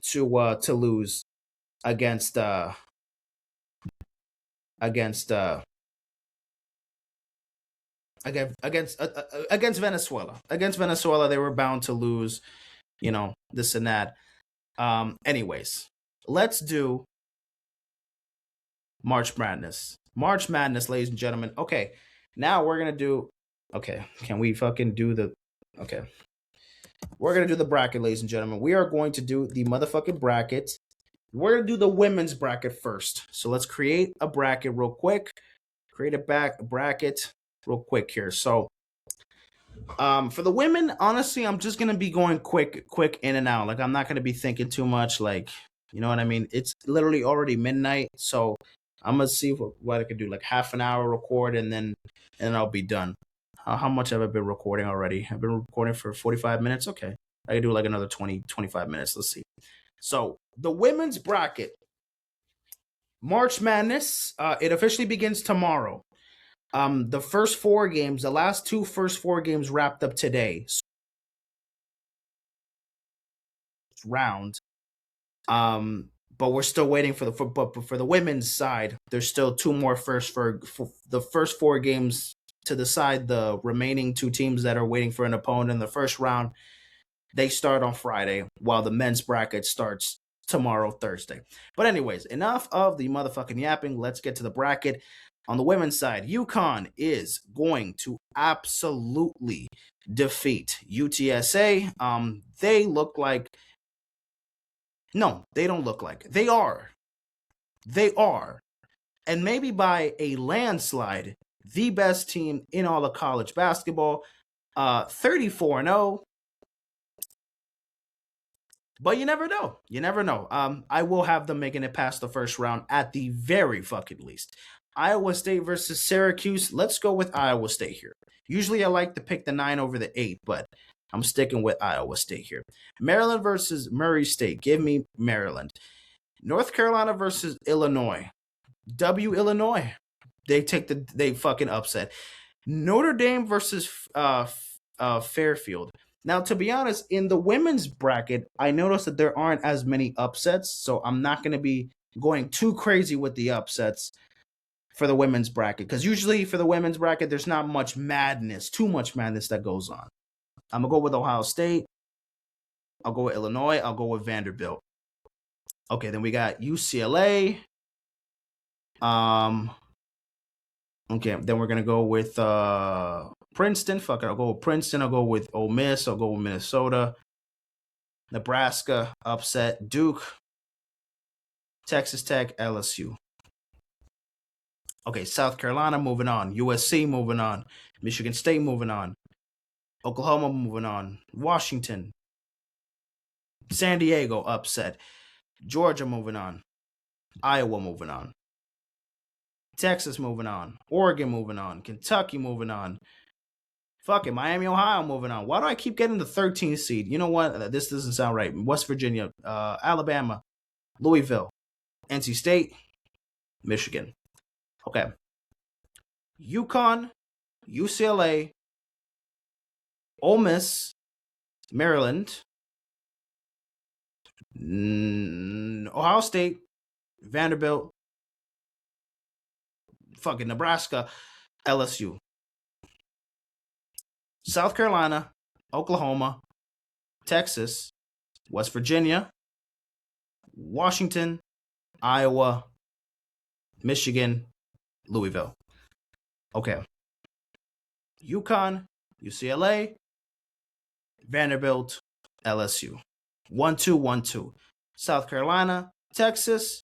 To lose against against Venezuela. Against Venezuela, they were bound to lose, this and that. Anyways, let's do March Madness. March Madness, ladies and gentlemen. Okay, now we're gonna do. Okay, can we fucking do the? Okay, We're gonna do the bracket, ladies and gentlemen. We are going to do the motherfucking bracket. We're gonna do the women's bracket first. So let's create a bracket real quick. Create a bracket real quick here. So for the women, honestly, I'm just gonna be going quick in and out. Like I'm not gonna be thinking too much. Like, you know what I mean? It's literally already midnight, so I'm gonna see what I could do. Like half an hour record, and I'll be done. How much have I been recording already? I've been recording for 45 minutes. Okay, I can do like another 25 minutes. Let's see. So the women's bracket, March Madness. It officially begins tomorrow. The first four games, the last two first four games wrapped up today. Round. But we're still waiting for the women's side. There's still two more for the first four games to decide the remaining two teams that are waiting for an opponent in the first round. They start on Friday, while the men's bracket starts tomorrow, Thursday. But anyways, enough of the motherfucking yapping. Let's get to the bracket. On the women's side, UConn is going to absolutely defeat UTSA. They look like no, they don't look like they are. They are, and maybe by a landslide, the best team in all of college basketball. 34-0. But you never know. You never know. I will have them making it past the first round at the very fucking least. Iowa State versus Syracuse. Let's go with Iowa State here. Usually I like to pick the 9 over the 8, but I'm sticking with Iowa State here. Maryland versus Murray State. Give me Maryland. North Carolina versus Illinois. Illinois. They fucking upset. Notre Dame versus Fairfield. Now, to be honest, in the women's bracket, I noticed that there aren't as many upsets, so I'm not going to be going too crazy with the upsets for the women's bracket, because usually for the women's bracket, there's not much madness, too much madness that goes on. I'm going to go with Ohio State. I'll go with Illinois. I'll go with Vanderbilt. Okay, then we got UCLA. Okay, then we're going to go with Princeton. Fuck it, I'll go with Princeton. I'll go with Ole Miss. I'll go with Minnesota. Nebraska, upset. Duke. Texas Tech, LSU. Okay, South Carolina, moving on. USC, moving on. Michigan State, moving on. Oklahoma, moving on. Washington. San Diego, upset. Georgia, moving on. Iowa, moving on. Texas, moving on. Oregon, moving on. Kentucky, moving on. Fuck it, Miami, Ohio, moving on. Why do I keep getting the 13th seed? You know what? This doesn't sound right. West Virginia, Alabama, Louisville, NC State, Michigan. Okay. UConn, UCLA, Ole Miss, Maryland, Ohio State, Vanderbilt, fucking Nebraska, LSU. South Carolina, Oklahoma, Texas, West Virginia, Washington, Iowa, Michigan, Louisville. Okay. UConn, UCLA, Vanderbilt, LSU. 1-2, 1-2. South Carolina, Texas,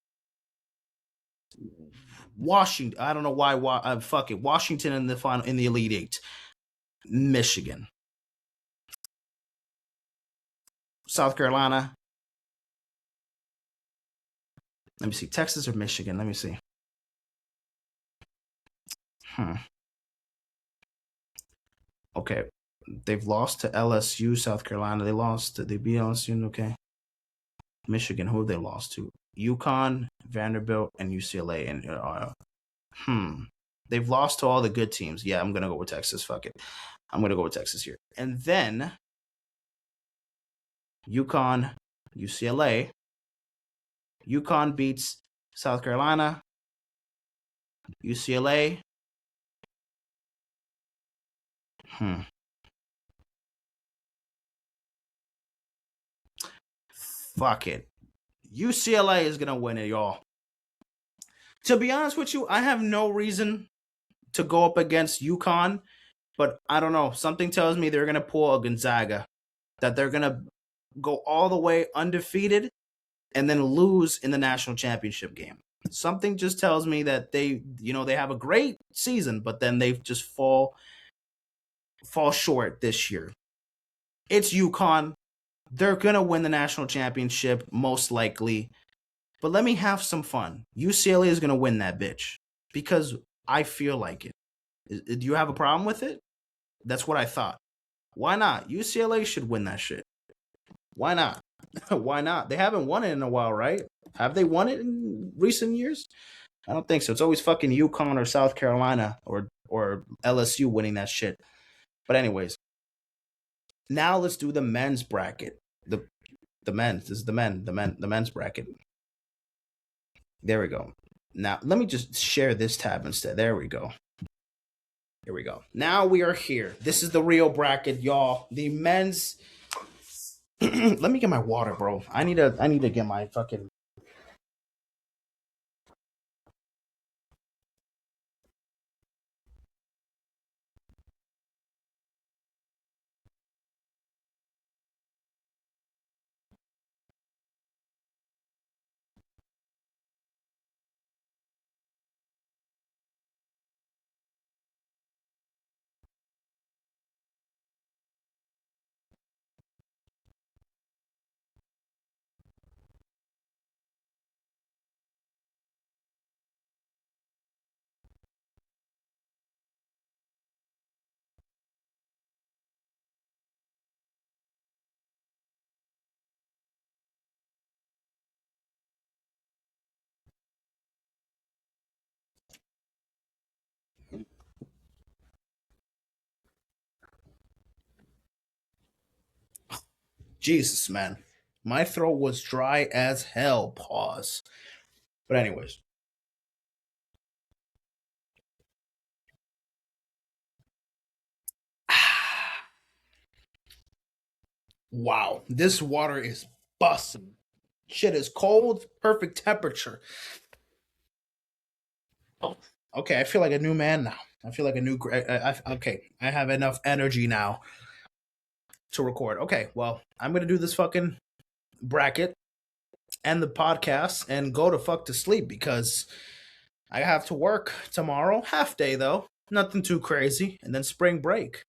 Washington. I don't know why. Fuck it. Washington in the final, in the Elite Eight. Michigan. South Carolina. Let me see. Texas or Michigan? Let me see. Okay. They've lost to LSU, South Carolina. They beat LSU. Okay. Michigan. Who have they lost to? UConn, Vanderbilt, and UCLA. And they've lost to all the good teams. Yeah, I'm gonna go with Texas. Fuck it. I'm gonna go with Texas here. And then UConn, UCLA. UConn beats South Carolina. UCLA. Fuck it. UCLA is gonna win it, y'all. To be honest with you, I have no reason to go up against UConn, but I don't know. Something tells me they're gonna pull a Gonzaga. that they're gonna go all the way undefeated and then lose in the national championship game. Something just tells me that they have a great season, but then they just fall short this year. It's UConn. They're gonna win the national championship most likely. But let me have some fun. UCLA is gonna win that bitch because I feel like it. Do you have a problem with it? That's what I thought. Why not? UCLA should win that shit. Why not? Why not? They haven't won it in a while, right? Have they won it in recent years? I don't think so. It's always fucking UConn or South Carolina or LSU winning that shit. But anyways, now let's do the men's bracket. The men's. This is the men's bracket. There we go. Now let me just share this tab instead. There we go. Here we go. Now we are here. This is the real bracket, y'all. The men's. Let me get my water, bro. I need to get my fucking. Jesus, man. My throat was dry as hell. Pause. But anyways. Wow. This water is busting. Shit is cold, perfect temperature. Oh. Okay, I feel like a new man now. I feel like a new. Okay, I have enough energy now to record. Okay, well, I'm gonna do this fucking bracket and the podcast and go to fuck to sleep because I have to work tomorrow. Half day though, nothing too crazy, and then spring break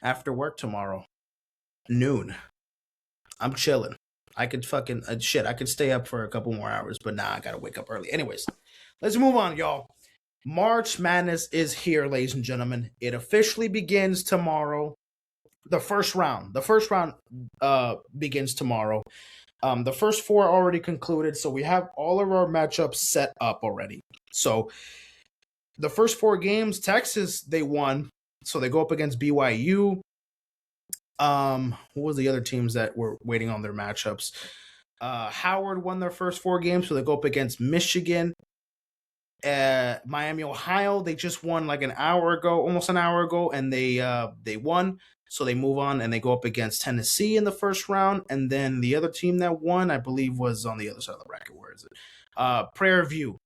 after work tomorrow, noon. I'm chilling. I could fucking shit. I could stay up for a couple more hours, but nah, I gotta wake up early. Anyways, let's move on, y'all. March Madness is here, ladies and gentlemen. It officially begins tomorrow. The first round. The first round begins tomorrow. The first four are already concluded, so we have all of our matchups set up already. So the first four games, Texas, they won. So they go up against BYU. What was the other teams that were waiting on their matchups? Howard won their first four games, so they go up against Michigan. Miami, Ohio, they just won like almost an hour ago, and they won. So they move on and they go up against Tennessee in the first round, and then the other team that won, I believe, was on the other side of the bracket. Where is it? Prairie View.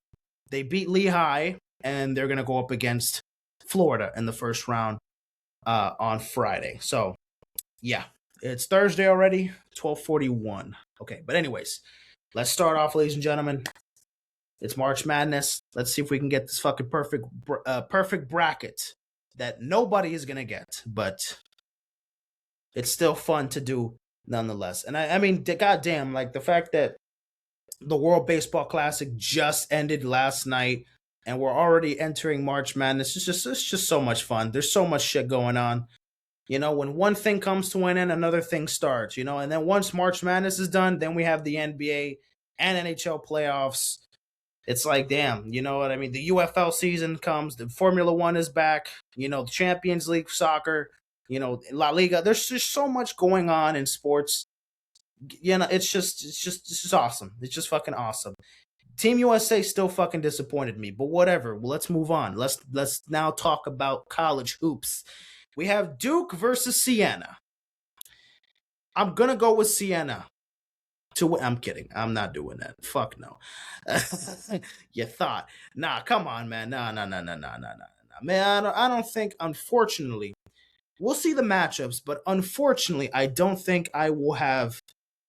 They beat Lehigh, and they're gonna go up against Florida in the first round on Friday. So yeah, it's Thursday already, 12:41. Okay, but anyways, let's start off, ladies and gentlemen. It's March Madness. Let's see if we can get this fucking perfect bracket that nobody is gonna get, but it's still fun to do nonetheless. And I mean, goddamn, like the fact that the World Baseball Classic just ended last night, and we're already entering March Madness. It's just so much fun. There's so much shit going on. You know, when one thing comes to an end, another thing starts. You know, and then once March Madness is done, then we have the NBA and NHL playoffs. It's like, damn, you know what I mean? The UFL season comes, the Formula One is back, you know, the Champions League soccer, you know, La Liga. There's just so much going on in sports. You know, it's just awesome. It's just fucking awesome. Team USA still fucking disappointed me, but whatever. Well, let's move on. Let's now talk about college hoops. We have Duke versus Siena. I'm gonna go with Siena. I'm kidding. I'm not doing that. Fuck no. You thought? Nah, come on, man. Nah. Man, I don't think. Unfortunately, we'll see the matchups, but unfortunately, I don't think I will have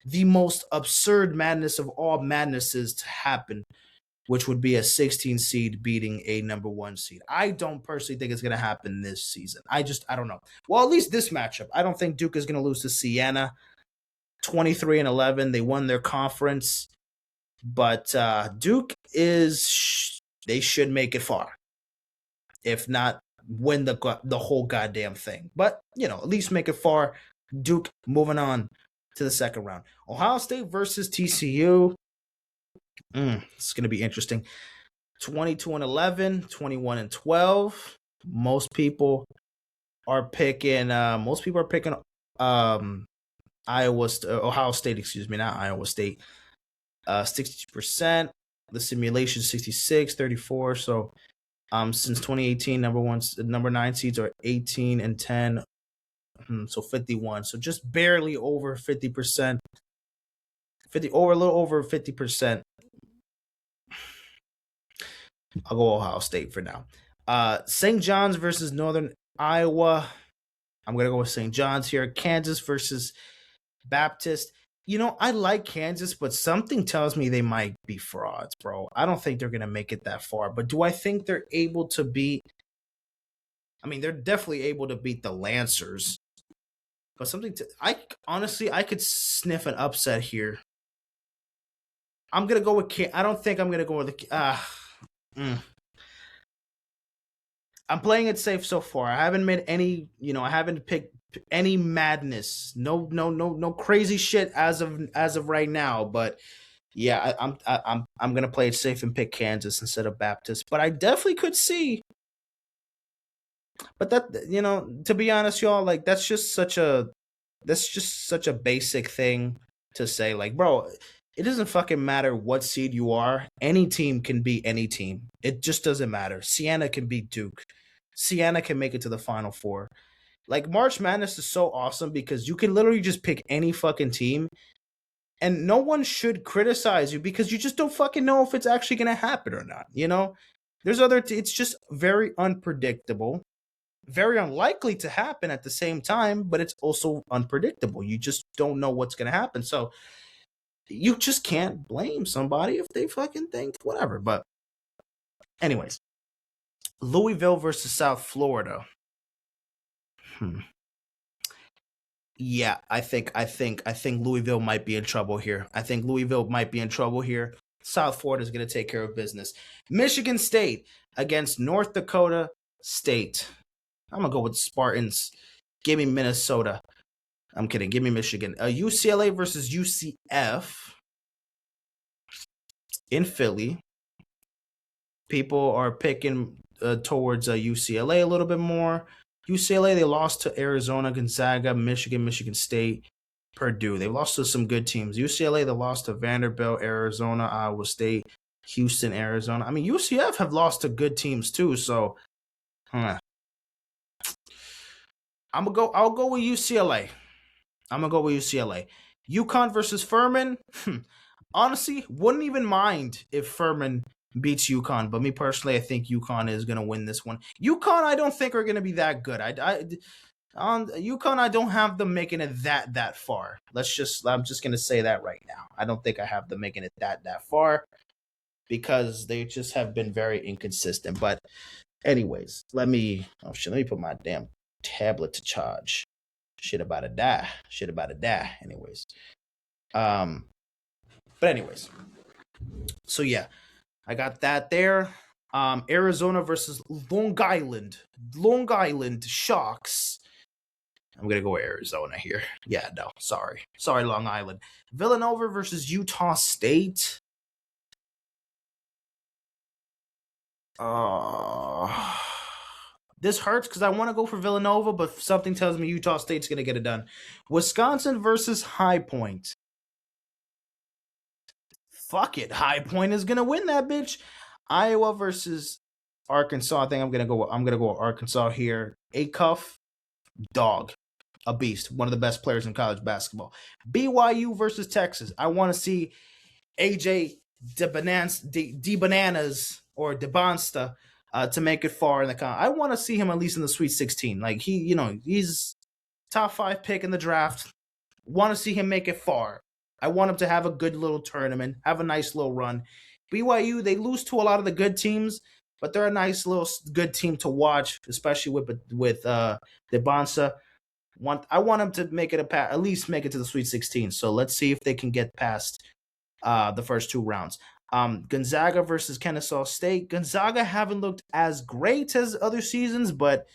the most absurd madness of all madnesses to happen, which would be a 16 seed beating a number 1 seed. I don't personally think it's going to happen this season. I don't know. Well, at least this matchup. I don't think Duke is going to lose to Siena. 23-11. They won their conference, but Duke they should make it far, if not win the whole goddamn thing. But at least make it far. Duke moving on to the second round. Ohio State versus TCU. It's going to be interesting. 22-11, 21-12. Most people are picking. Ohio State. Excuse me, not Iowa State. 60%. The simulation 66-34. So, since 2018, number 9 seeds are 18 and 10. So 51. So just barely over 50%. A little over 50%. I'll go Ohio State for now. St. John's versus Northern Iowa. I'm going to go with St. John's here. Kansas versus Baptist. I like Kansas, but something tells me they might be frauds, bro. I don't think they're going to make it that far. But do I think they're able to beat... they're definitely able to beat the Lancers. But I could sniff an upset here. I'm going to go with... I don't think I'm going to go with the... I'm playing it safe so far. I haven't made any, I haven't picked any madness. No crazy shit as of right now. But yeah, I'm gonna play it safe and pick Kansas instead of Baptist. But I definitely could see. But that, to be honest, y'all, like that's just such a basic thing to say. Like, bro, it doesn't fucking matter what seed you are. Any team can beat any team. It just doesn't matter. Siena can beat Duke. Siena can make it to the Final Four. Like, March Madness is so awesome because you can literally just pick any fucking team and no one should criticize you because you just don't fucking know if it's actually going to happen or not, There's it's just very unpredictable, very unlikely to happen at the same time, but it's also unpredictable. You just don't know what's going to happen. So you just can't blame somebody if they fucking think whatever. But anyways, Louisville versus South Florida. Yeah, I think Louisville might be in trouble here. South Florida is going to take care of business. Michigan State against North Dakota State. I'm going to go with Spartans. Give me Minnesota. I'm kidding. Give me Michigan. UCLA versus UCF in Philly. People are picking towards UCLA a little bit more. UCLA, they lost to Arizona, Gonzaga, Michigan State, Purdue. They lost to some good teams. UCLA, they lost to Vanderbilt, Arizona, Iowa State, Houston, Arizona. UCF have lost to good teams too. So, I'll go with UCLA. UConn versus Furman. Honestly, wouldn't even mind if Furman beats UConn, but me personally, I think UConn is going to win this one. UConn, I don't think are going to be that good. UConn, I don't have them making it that far. I'm just going to say that right now. I don't think I have them making it that far because they just have been very inconsistent. But anyways, let me put my damn tablet to charge. Shit about to die. Anyways. But anyways. So yeah, I got that there. Arizona versus Long Island Sharks. I'm going to go with Arizona here. Yeah, no, sorry, Long Island. Villanova versus Utah State. This hurts because I want to go for Villanova, but something tells me Utah State's going to get it done. Wisconsin versus High Point. Fuck it. High Point is going to win that bitch. Iowa versus Arkansas. I think I'm going to go with Arkansas here. Acuff, dog. A beast. One of the best players in college basketball. BYU versus Texas. I want to see AJ DeBananas or DeBonsta to make it far in the con. I want to see him at least in the Sweet 16. Like he's top 5 pick in the draft. Want to see him make it far. I want him to have a good little tournament, have a nice little run. BYU, they lose to a lot of the good teams, but they're a nice little good team to watch, especially with DeBonsa. I want him to make it at least make it to the Sweet 16. So let's see if they can get past the first 2 rounds. Gonzaga versus Kennesaw State. Gonzaga haven't looked as great as other seasons, but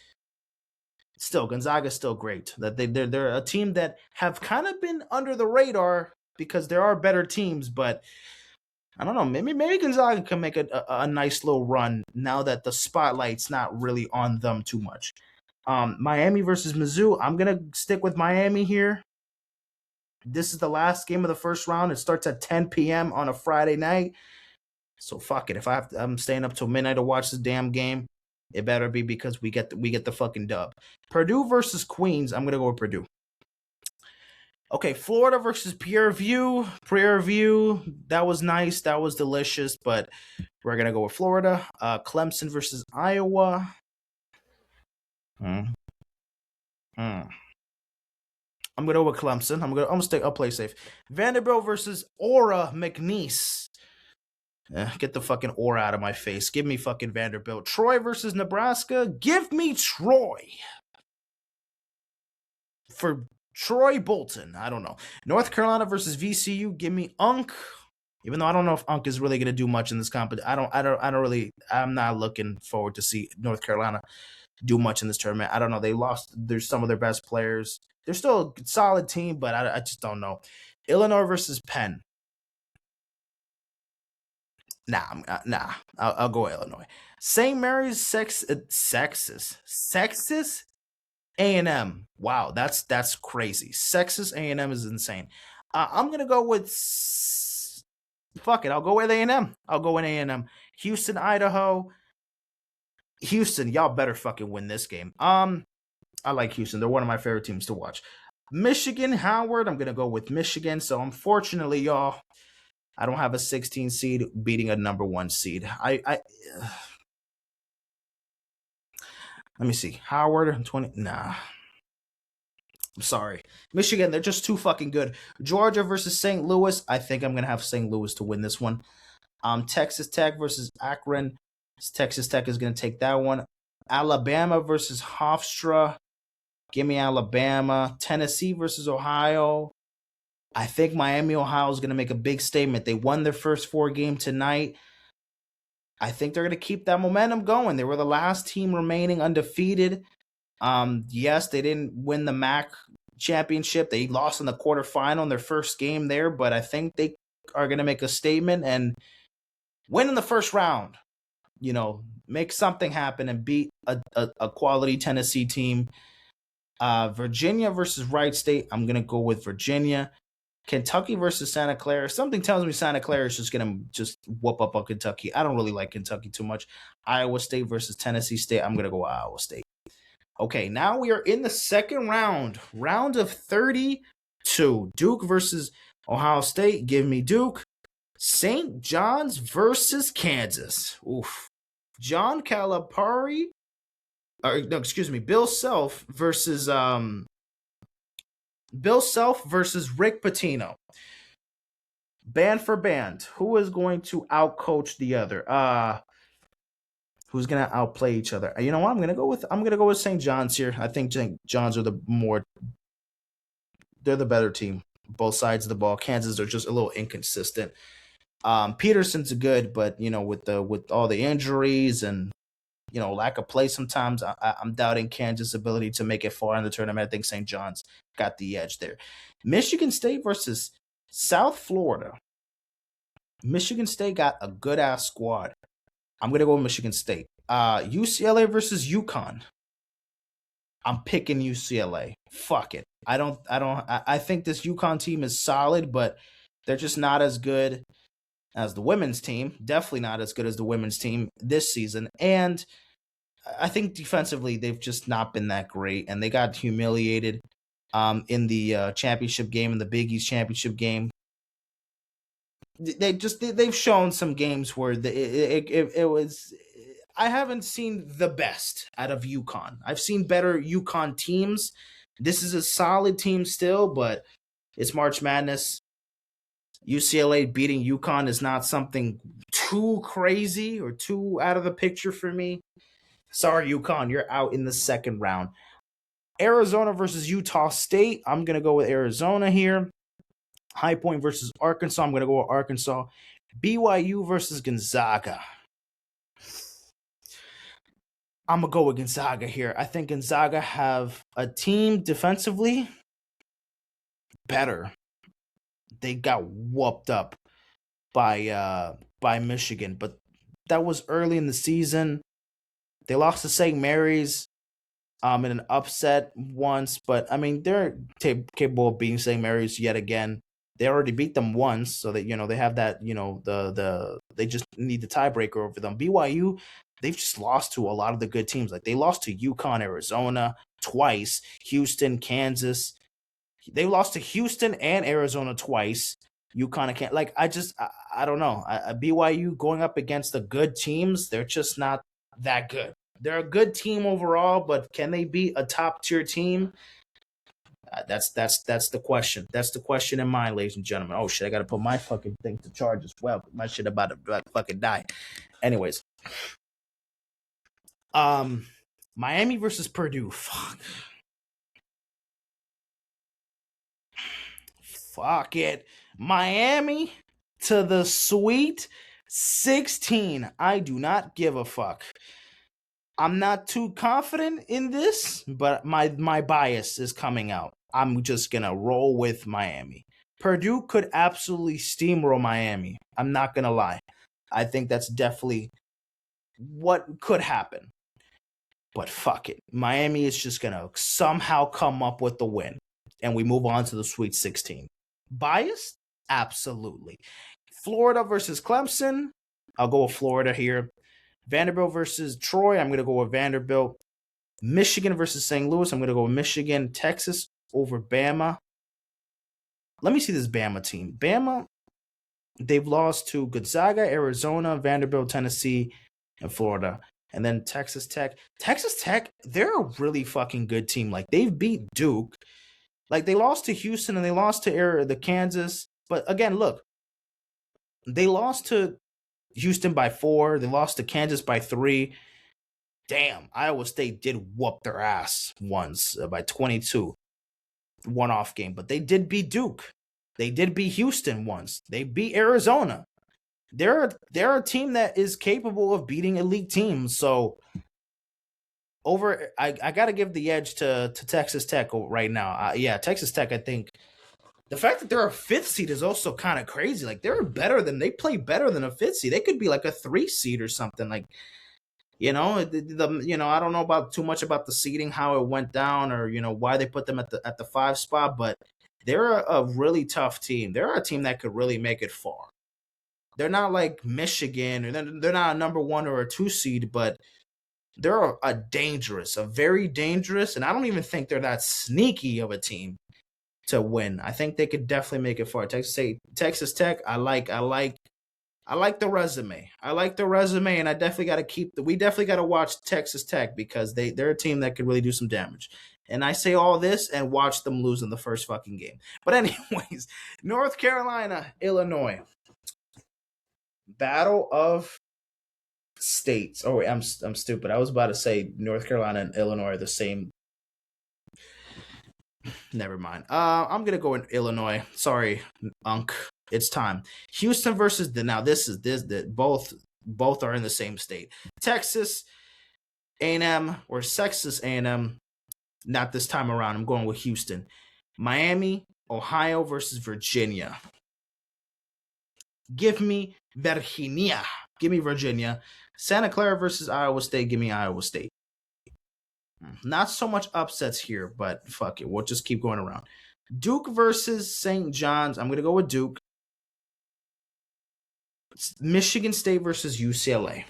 still, Gonzaga's still great. That they're a team that have kind of been under the radar because there are better teams, but I don't know. Maybe Gonzaga can make a nice little run now that the spotlight's not really on them too much. Miami versus Mizzou. I'm gonna stick with Miami here. This is the last game of the first round. It starts at 10 p.m. on a Friday night. So fuck it. If I'm staying up till midnight to watch this damn game, it better be because we get the fucking dub. Purdue versus Queens. I'm gonna go with Purdue. Okay, Florida versus Prairie View. Prairie View, that was nice. That was delicious, but we're going to go with Florida. Clemson versus Iowa. I'm going to go with Clemson. I'll play safe. Vanderbilt versus Aura McNeese. Get the fucking Aura out of my face. Give me fucking Vanderbilt. Troy versus Nebraska. Give me Troy. For Troy Bolton, I don't know. North Carolina versus VCU. Give me Unk. Even though I don't know if Unk is really gonna do much in this competition, I'm not looking forward to see North Carolina do much in this tournament. I don't know. They lost. There's some of their best players. They're still a solid team, but I just don't know. Illinois versus Penn. Nah. I'll go Illinois. St. Mary's Sexus. A&M. Wow, that's crazy. Texas A&M is insane. I'm gonna go with fuck it. I'll go with A&M. I'll go with A&M. Houston, Idaho. Houston, y'all better fucking win this game. I like Houston. They're one of my favorite teams to watch. Michigan, Howard. I'm gonna go with Michigan. So unfortunately, y'all, I don't have a 16 seed beating a number 1 seed. Let me see. Howard, 20. Nah. I'm sorry. Michigan, they're just too fucking good. Georgia versus St. Louis. I think I'm going to have St. Louis to win this one. Texas Tech versus Akron. Texas Tech is going to take that one. Alabama versus Hofstra. Give me Alabama. Tennessee versus Ohio. I think Miami, Ohio is going to make a big statement. They won their first 4 game tonight. I think they're going to keep that momentum going. They were the last team remaining undefeated. Yes, they didn't win the MAC championship. They lost in the quarterfinal in their first game there, but I think they are going to make a statement and win in the first round. You know, make something happen and beat a quality Tennessee team. Virginia versus Wright State. I'm going to go with Virginia. Kentucky versus Santa Clara. Something tells me Santa Clara is just going to whoop up on Kentucky. I don't really like Kentucky too much. Iowa State versus Tennessee State. I'm going to go Iowa State. Okay, now we are in the second round. Round of 32. Duke versus Ohio State. Give me Duke. St. John's versus Kansas. Oof. John Calipari. Bill Self versus Rick Pitino. Band for band. Who is going to outcoach the other? Who's gonna outplay each other? You know what? I'm gonna go with St. John's here. I think St. John's are they're the better team. Both sides of the ball. Kansas are just a little inconsistent. Peterson's good, but you know, with all the injuries and lack of play sometimes, I'm doubting Kansas' ability to make it far in the tournament. I think St. John's got the edge there. Michigan State versus South Florida. Michigan State got a good ass squad. I'm gonna go with Michigan State. UCLA versus UConn. I'm picking UCLA. Fuck it. I think this UConn team is solid, but they're just not as good as the women's team. Definitely not as good as the women's team this season. And I think defensively, they've just not been that great. And they got humiliated in the championship game, in the Big East championship game. They've shown some games where it was. I haven't seen the best out of UConn. I've seen better UConn teams. This is a solid team still, but it's March Madness. UCLA beating UConn is not something too crazy or too out of the picture for me. Sorry, UConn, you're out in the second round. Arizona versus Utah State. I'm going to go with Arizona here. High Point versus Arkansas. I'm going to go with Arkansas. BYU versus Gonzaga. I'm going to go with Gonzaga here. I think Gonzaga have a team defensively better. They got whooped up by Michigan, but that was early in the season. They lost to St. Mary's in an upset once, but I mean they're capable of beating St. Mary's yet again. They already beat them once, so that they have that they just need the tiebreaker over them. BYU, they've just lost to a lot of the good teams. Like they lost to UConn, Arizona twice, Houston, Kansas. They lost to Houston and Arizona twice. UConn can't I don't know. BYU going up against the good teams, they're just not that good. They're a good team overall, but can they beat a top tier team? That's the question. That's the question in mind, ladies and gentlemen. Oh shit, I gotta put my fucking thing to charge as well. My shit about to fucking die. Anyways, Miami versus Purdue. Fuck it. Miami to the Sweet 16. I do not give a fuck. I'm not too confident in this, but my bias is coming out. I'm just going to roll with Miami. Purdue could absolutely steamroll Miami. I'm not going to lie. I think that's definitely what could happen. But fuck it. Miami is just going to somehow come up with the win. And we move on to the Sweet 16. Biased? Absolutely. Florida versus Clemson. I'll go with Florida here. Vanderbilt versus Troy. I'm going to go with Vanderbilt. Michigan versus St. Louis. I'm going to go with Michigan. Texas over Bama. Let me see this Bama team. Bama, they've lost to Gonzaga, Arizona, Vanderbilt, Tennessee, and Florida. And then Texas Tech. Texas Tech, they're a really fucking good team. Like, they've beat Duke. Like, they lost to Houston and they lost to the Kansas. But again, look, they lost to Houston by 4. They lost to Kansas by 3. Damn, Iowa State did whoop their ass once by 22. One-off game. But they did beat Duke. They did beat Houston once. They beat Arizona. They're a team that is capable of beating elite teams. So I got to give the edge to Texas Tech right now. Texas Tech, I think. The fact that they're a 5th seed is also kind of crazy. Like, they play better than a 5th seed. They could be like a 3 seed or something. Like, I don't know about too much about the seeding, how it went down, or why they put them at the 5 spot. But they're a really tough team. They're a team that could really make it far. They're not like Michigan, or they're not a number 1 or a 2 seed, but they're a very dangerous, and I don't even think they're that sneaky of a team to win. I think they could definitely make it far. Texas Tech, I like the resume. I like the resume, and we definitely got to watch Texas Tech because they're a team that could really do some damage. And I say all this and watch them lose in the first fucking game. But anyways, North Carolina, Illinois. Battle of states. Oh, wait, I'm stupid. I was about to say North Carolina and Illinois are the same. Never mind. I'm gonna go in Illinois. Sorry, Unc. It's time. Houston versus both are in the same state. Texas A&M or Texas A&M. Not this time around. I'm going with Houston. Miami, Ohio versus Virginia. Give me Virginia. Give me Virginia. Santa Clara versus Iowa State. Give me Iowa State. Not so much upsets here, but fuck it. We'll just keep going around. Duke versus St. John's. I'm going to go with Duke. Michigan State versus UCLA.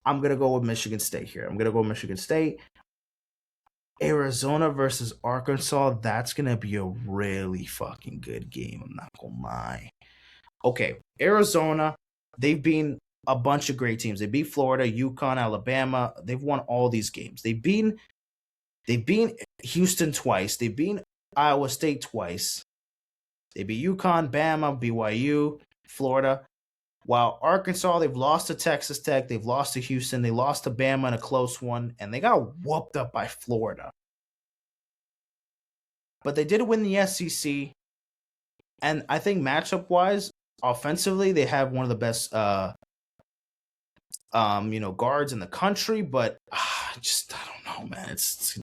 I'm going to go with Michigan State here. I'm going to go with Michigan State. Arizona versus Arkansas. That's going to be a really fucking good game. I'm not going to lie. Okay, Arizona, they've been a bunch of great teams. They beat Florida, UConn, Alabama. They've won all these games. They've beaten Houston twice. They've beaten Iowa State twice. They beat UConn, Bama, BYU, Florida. While Arkansas, they've lost to Texas Tech, they've lost to Houston, they lost to Bama in a close one, and they got whooped up by Florida. But they did win the SEC, and I think matchup-wise, offensively, they have one of the best, guards in the country. But I don't know, man. This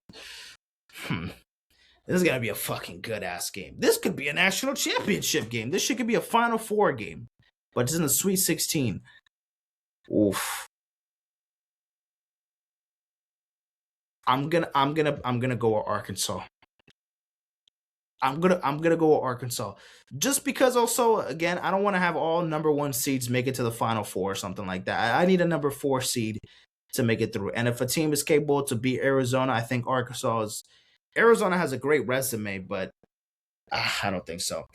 is gonna be a fucking good ass game. This could be a national championship game. This shit could be a Final Four game. But it's in the Sweet 16. Oof. I'm gonna go with Arkansas. I'm gonna go with Arkansas. Just because also, again, I don't want to have all number 1 seeds make it to the Final Four or something like that. I need a number 4 seed to make it through. And if a team is capable to beat Arizona, I think Arizona has a great resume, but I don't think so.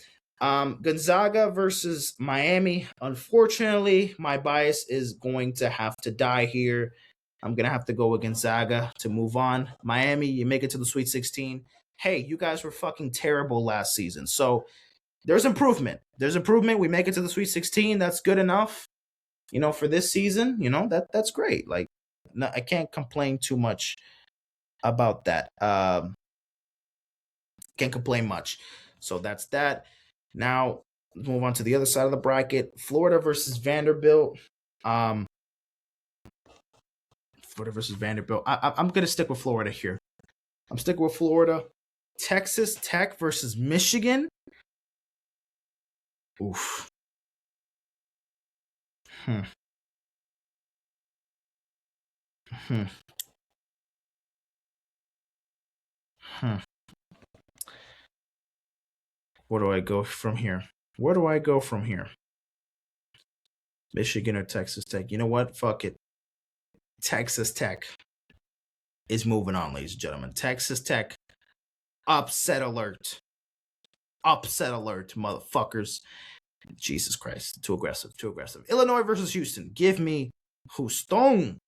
Gonzaga versus Miami. Unfortunately, my bias is going to have to die here. I'm going to have to go with Gonzaga to move on. Miami, you make it to the Sweet 16. Hey, you guys were fucking terrible last season. So there's improvement. We make it to the Sweet 16. That's good enough. For this season, that's great. Like, no, I can't complain too much about that. Can't complain much. So that's that. Now, let's move on to the other side of the bracket. Florida versus Vanderbilt. Florida versus Vanderbilt. I'm going to stick with Florida here. I'm sticking with Florida. Texas Tech versus Michigan. Oof. Where do I go from here? Michigan or Texas Tech? You know what? Fuck it. Texas Tech is moving on, ladies and gentlemen. Texas Tech. Upset alert. Motherfuckers. Jesus Christ. Too aggressive. Illinois versus Houston. Give me Houston.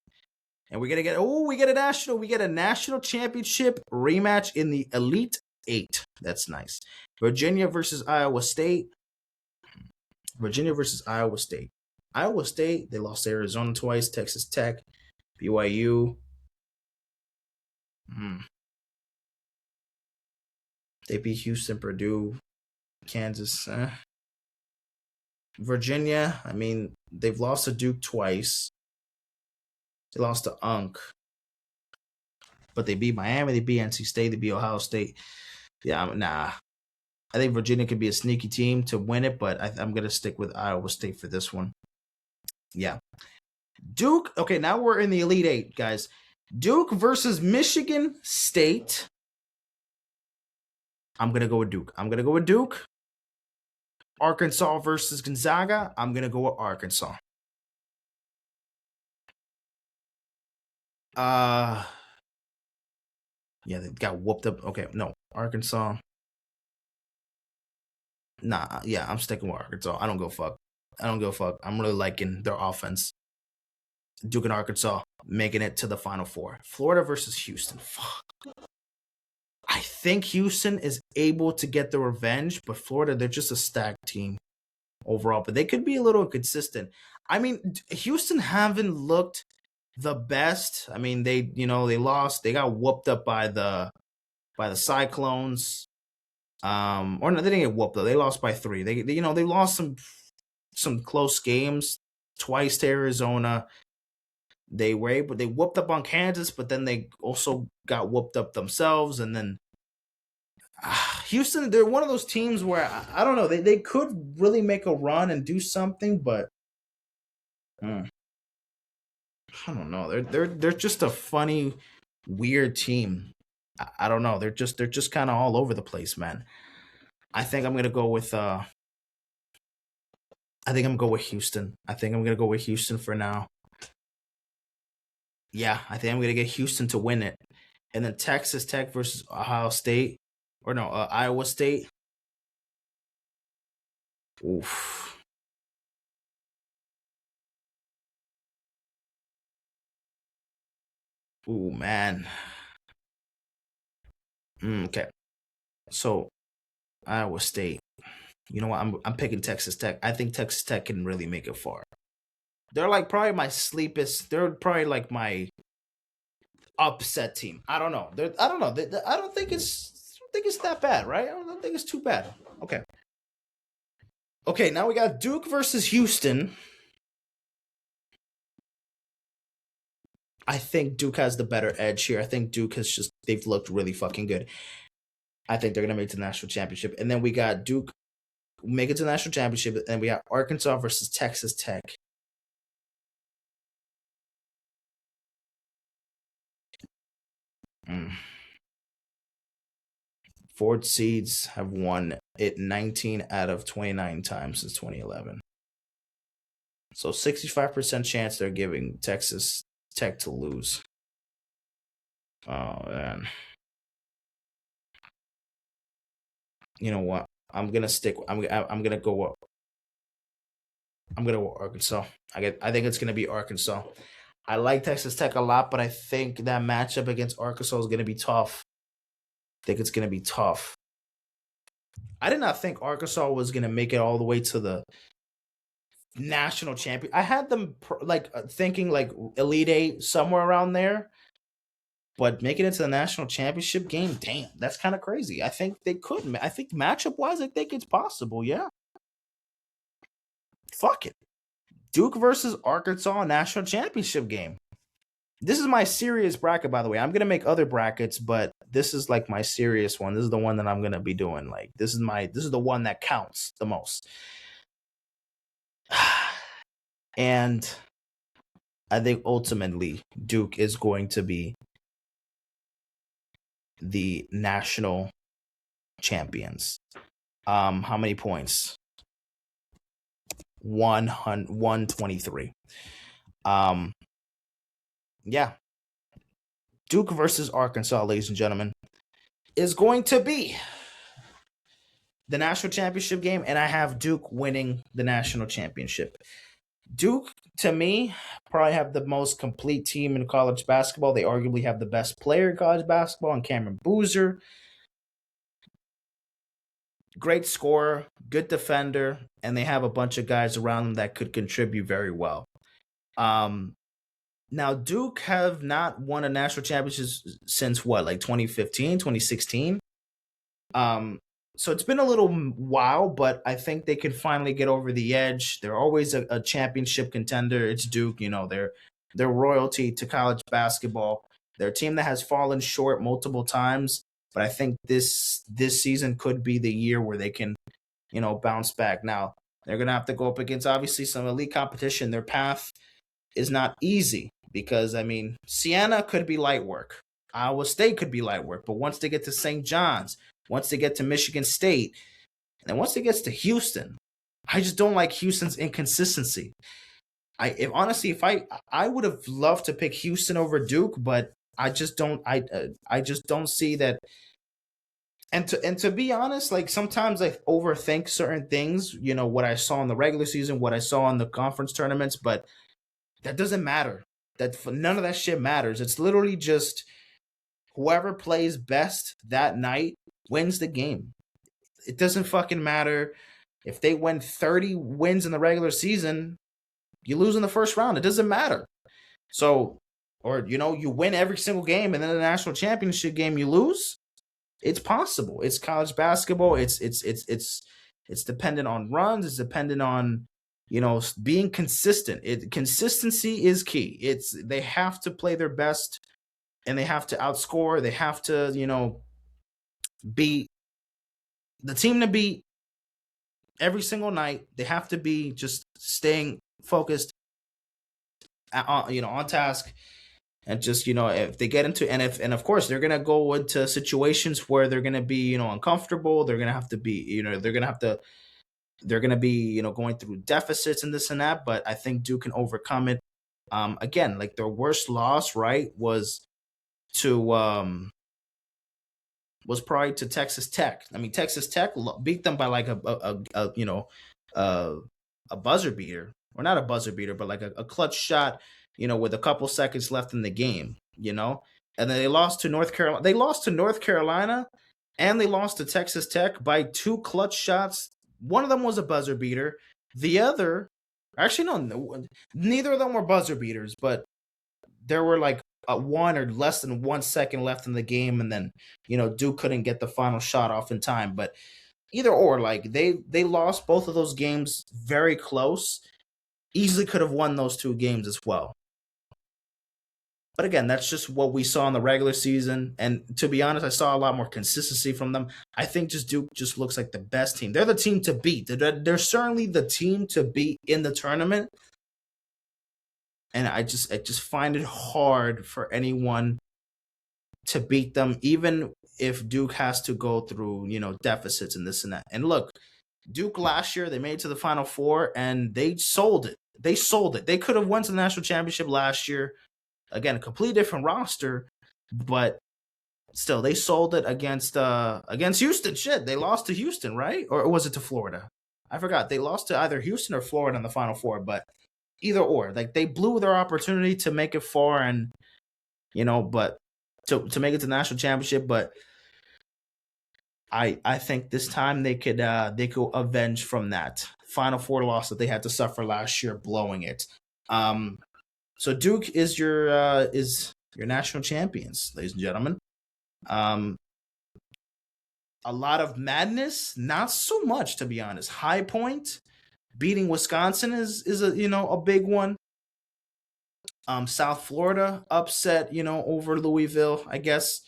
And we get a national championship rematch in the Elite 8. That's nice. Virginia versus Iowa State. Iowa State, they lost to Arizona twice. Texas Tech, BYU. They beat Houston, Purdue, Kansas. Virginia, I mean, they've lost to Duke twice. They lost to UNC. But they beat Miami, they beat NC State, they beat Ohio State. Yeah, nah. I think Virginia could be a sneaky team to win it, but I'm going to stick with Iowa State for this one. Yeah. Duke, okay, now we're in the Elite 8, guys. Duke versus Michigan State. I'm going to go with Duke. Arkansas versus Gonzaga. I'm going to go with Arkansas. Yeah, they got whooped up. Okay, no. Arkansas. Nah, yeah, I'm sticking with Arkansas. I don't go fuck. I'm really liking their offense. Duke and Arkansas making it to the Final Four. Florida versus Houston. Fuck. I think Houston is able to get the revenge, but Florida, they're just a stacked team overall. But they could be a little inconsistent. I mean, Houston haven't looked the best. I mean, they lost. They got whooped up by the Cyclones. Or no, they didn't get whooped though. They lost by 3. They lost some close games twice to Arizona. They whooped up on Kansas, but then they also got whooped up themselves. And then Houston, they're one of those teams where I don't know. They could really make a run and do something, but I don't know. They're just a funny, weird team. I don't know. They're just kind of all over the place, man. I think I'm gonna go with Houston. I think I'm gonna go with Houston for now. Yeah, I think I'm gonna get Houston to win it, and then Texas Tech versus Ohio State, or no, Iowa State. Oof. Ooh, man. Okay. So Iowa State. You know what? I'm picking Texas Tech. I think Texas Tech can really make it far. They're like probably my sleepest. They're probably like my upset team. I don't know. I don't know. I don't think it's that bad, right? I don't think it's too bad. Okay. Okay, now we got Duke versus Houston. I think Duke has the better edge here. I think Duke has just they've looked really fucking good. I think they're gonna make it to the national championship. And then we got Duke make it to the national championship, and we got Arkansas versus Texas Tech. Mm. Ford Seeds have won it 19 out of 29 times since 2011. So 65% chance they're giving Texas Tech to lose. Oh man. You know what? I'm gonna stick. I'm gonna go. I'm gonna go Arkansas. I think it's gonna be Arkansas. I like Texas Tech a lot, but I think that matchup against Arkansas is gonna be tough. I think it's gonna be tough. I did not think Arkansas was gonna make it all the way to the national champion. I had them thinking like Elite Eight somewhere around there, but making it to the national championship game, damn, that's kind of crazy. I think they could. I think matchup wise, I think it's possible. Yeah, fuck it. Duke versus Arkansas national championship game. This is my serious bracket, by the way. I'm gonna make other brackets, but this is like my serious one. This is the one that I'm gonna be doing. Like this is the one that counts the most. And I think ultimately Duke is going to be the national champions. How many points? 123. Yeah. Duke versus Arkansas, ladies and gentlemen, is going to be the national championship game, and I have Duke winning the national championship. Duke, to me, probably have the most complete team in college basketball. They arguably have the best player in college basketball, and Cameron Boozer. Great scorer, good defender, and they have a bunch of guys around them that could contribute very well. Now Duke have not won a national championship since what, like 2015, 2016. So it's been a little while, but I think they can finally get over the edge. They're always a championship contender. It's Duke, you know, they're royalty to college basketball. They're a team that has fallen short multiple times, but I think this season could be the year where they can, you know, bounce back. Now they're gonna have to go up against obviously some elite competition. Their path is not easy because I mean Siena could be light work, Iowa State could be light work, but once they get to St. John's, once they get to Michigan State, and then once they get to Houston, I just don't like Houston's inconsistency. I would have loved to pick Houston over Duke, but I just don't I just don't see that. And to be honest, like sometimes I overthink certain things, you know, what I saw in the regular season, what I saw in the conference tournaments, but that doesn't matter. None of that shit matters. It's literally just whoever plays best that night wins the game. It doesn't fucking matter if they win 30 wins in the regular season, you lose in the first round. It doesn't matter. So, or you know, you win every single game and then the national championship game you lose. It's possible. It's college basketball. It's dependent on runs. It's dependent on, you know, being consistent. Consistency is key. They have to play their best and they have to outscore. They have to, you know, be the team to beat every single night. They have to be just staying focused, you know, on task, and just, you know, if they get into and of course they're gonna go into situations where they're gonna be, you know, uncomfortable. They're gonna have to be, you know, they're gonna be, you know, going through deficits and this and that. But I think Duke can overcome it. Again, like their worst loss, right, to was probably to Texas Tech. I mean, Texas Tech beat them by like a you know a buzzer beater, or not a buzzer beater, but like a clutch shot, you know, with a couple seconds left in the game. you know. And then they lost to North Carolina. They lost to North Carolina, and they lost to Texas Tech by 2 clutch shots. One of them was a buzzer beater. The other, actually, no, neither of them were buzzer beaters, but there were like 1 or less than 1 second left in the game, and then Duke couldn't get the final shot off in time. But either or, like they lost both of those games very close. Easily could have won those 2 games as well. But again, that's just what we saw in the regular season. And to be honest, I saw a lot more consistency from them. I think just Duke just looks like the best team. They're the team to beat. They're certainly the team to beat in the tournament. And I just find it hard for anyone to beat them, even if Duke has to go through, deficits and this and that. And look, Duke last year, they made it to the Final Four and they sold it. They could have went to the national championship last year. Again, a completely different roster, but still, they sold it against Houston. Shit, they lost to Houston, right? Or was it to Florida? I forgot. They lost to either Houston or Florida in the Final Four, but either or, like they blew their opportunity to make it far, and but to make it to the national championship. But I think this time they could avenge from that Final Four loss that they had to suffer last year, blowing it. So Duke is your national champions, ladies and gentlemen. A lot of madness, not so much, to be honest. High Point beating Wisconsin is a big one. South Florida upset, over Louisville, I guess.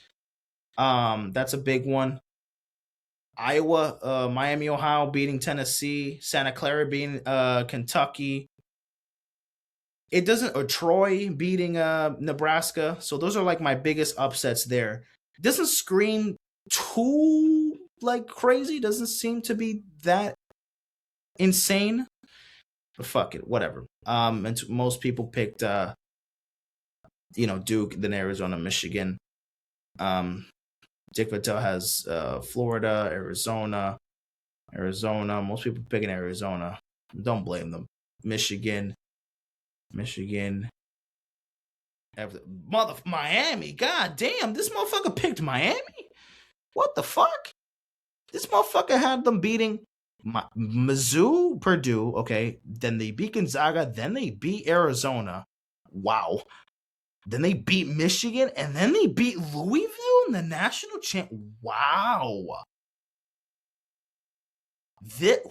That's a big one. Iowa, Miami, Ohio beating Tennessee. Santa Clara beating Kentucky. It doesn't, or Troy beating Nebraska. So those are like my biggest upsets there. It doesn't scream too like crazy. Doesn't seem to be that insane. But fuck it, whatever. And most people picked Duke, then Arizona, Michigan. Dick Vitale has Florida, Arizona. Most people picking Arizona. Don't blame them. Michigan. Miami. God damn, this motherfucker picked Miami? What the fuck? This motherfucker had them beating Mizzou, Purdue, okay. Then they beat Gonzaga. Then they beat Arizona. Wow. Then they beat Michigan. And then they beat Louisville in the national champ. Wow.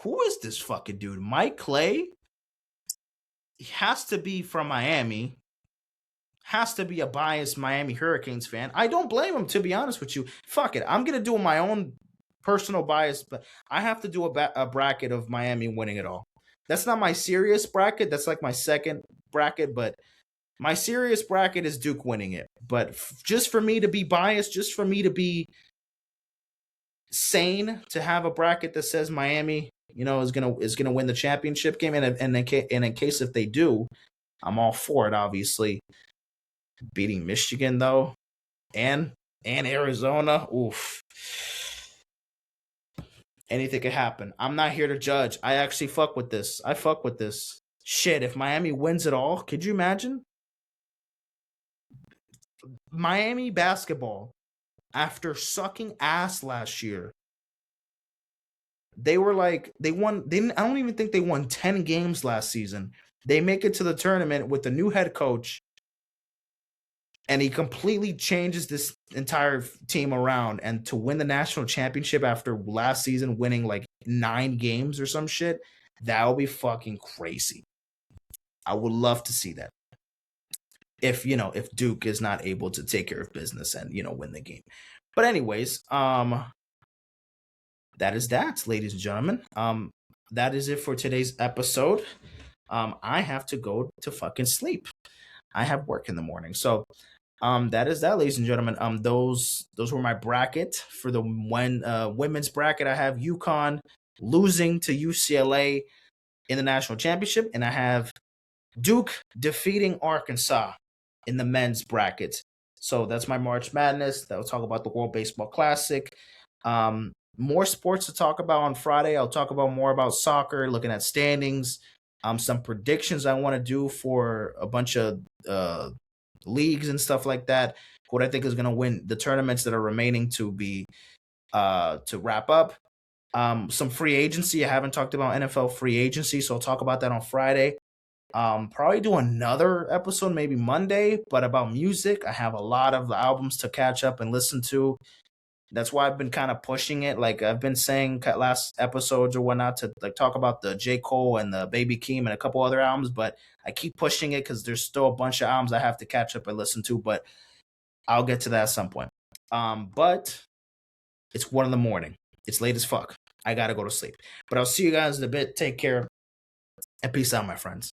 Who is this fucking dude? Mike Clay? He has to be from Miami. Has to be a biased Miami Hurricanes fan. I don't blame him, to be honest with you. Fuck it. I'm going to do my own personal bias, but I have to do a bracket of Miami winning it all. That's not my serious bracket. That's like my second bracket, but my serious bracket is Duke winning it. But just for me to be biased, just for me to be sane, to have a bracket that says Miami, is gonna win the championship game, and in case if they do, I'm all for it. Obviously, beating Michigan though, and Arizona, oof. Anything could happen. I'm not here to judge. I actually fuck with this. Shit, if Miami wins it all, could you imagine? Miami basketball, after sucking ass last year, they won. I don't even think they won 10 games last season. They make it to the tournament with the new head coach, and he completely changes this entire team around. And to win the national championship after last season winning like 9 games or some shit, that would be fucking crazy. I would love to see that. If Duke is not able to take care of business and win the game. But anyways, that is that, ladies and gentlemen. That is it for today's episode. I have to go to fucking sleep. I have work in the morning. So that is that, ladies and gentlemen. Those were my bracket for the women's bracket. I have UConn losing to UCLA in the national championship, and I have Duke defeating Arkansas in the men's bracket. So that's my March Madness. That will talk about the World Baseball Classic. More sports to talk about on Friday. I'll talk about more about soccer, looking at standings, some predictions I want to do for a bunch of leagues and stuff like that. What I think is going to win the tournaments that are remaining to be to wrap up. Some free agency. I haven't talked about NFL free agency, so I'll talk about that on Friday. Probably do another episode maybe Monday, but about music. I have a lot of albums to catch up and listen to. That's why I've been kind of pushing it. Like I've been saying last episodes or whatnot to like talk about the J. Cole and the Baby Keem and a couple other albums, but I keep pushing it because there's still a bunch of albums I have to catch up and listen to, but I'll get to that at some point. But it's 1 a.m. It's late as fuck. I gotta go to sleep. But I'll see you guys in a bit. Take care and peace out, my friends.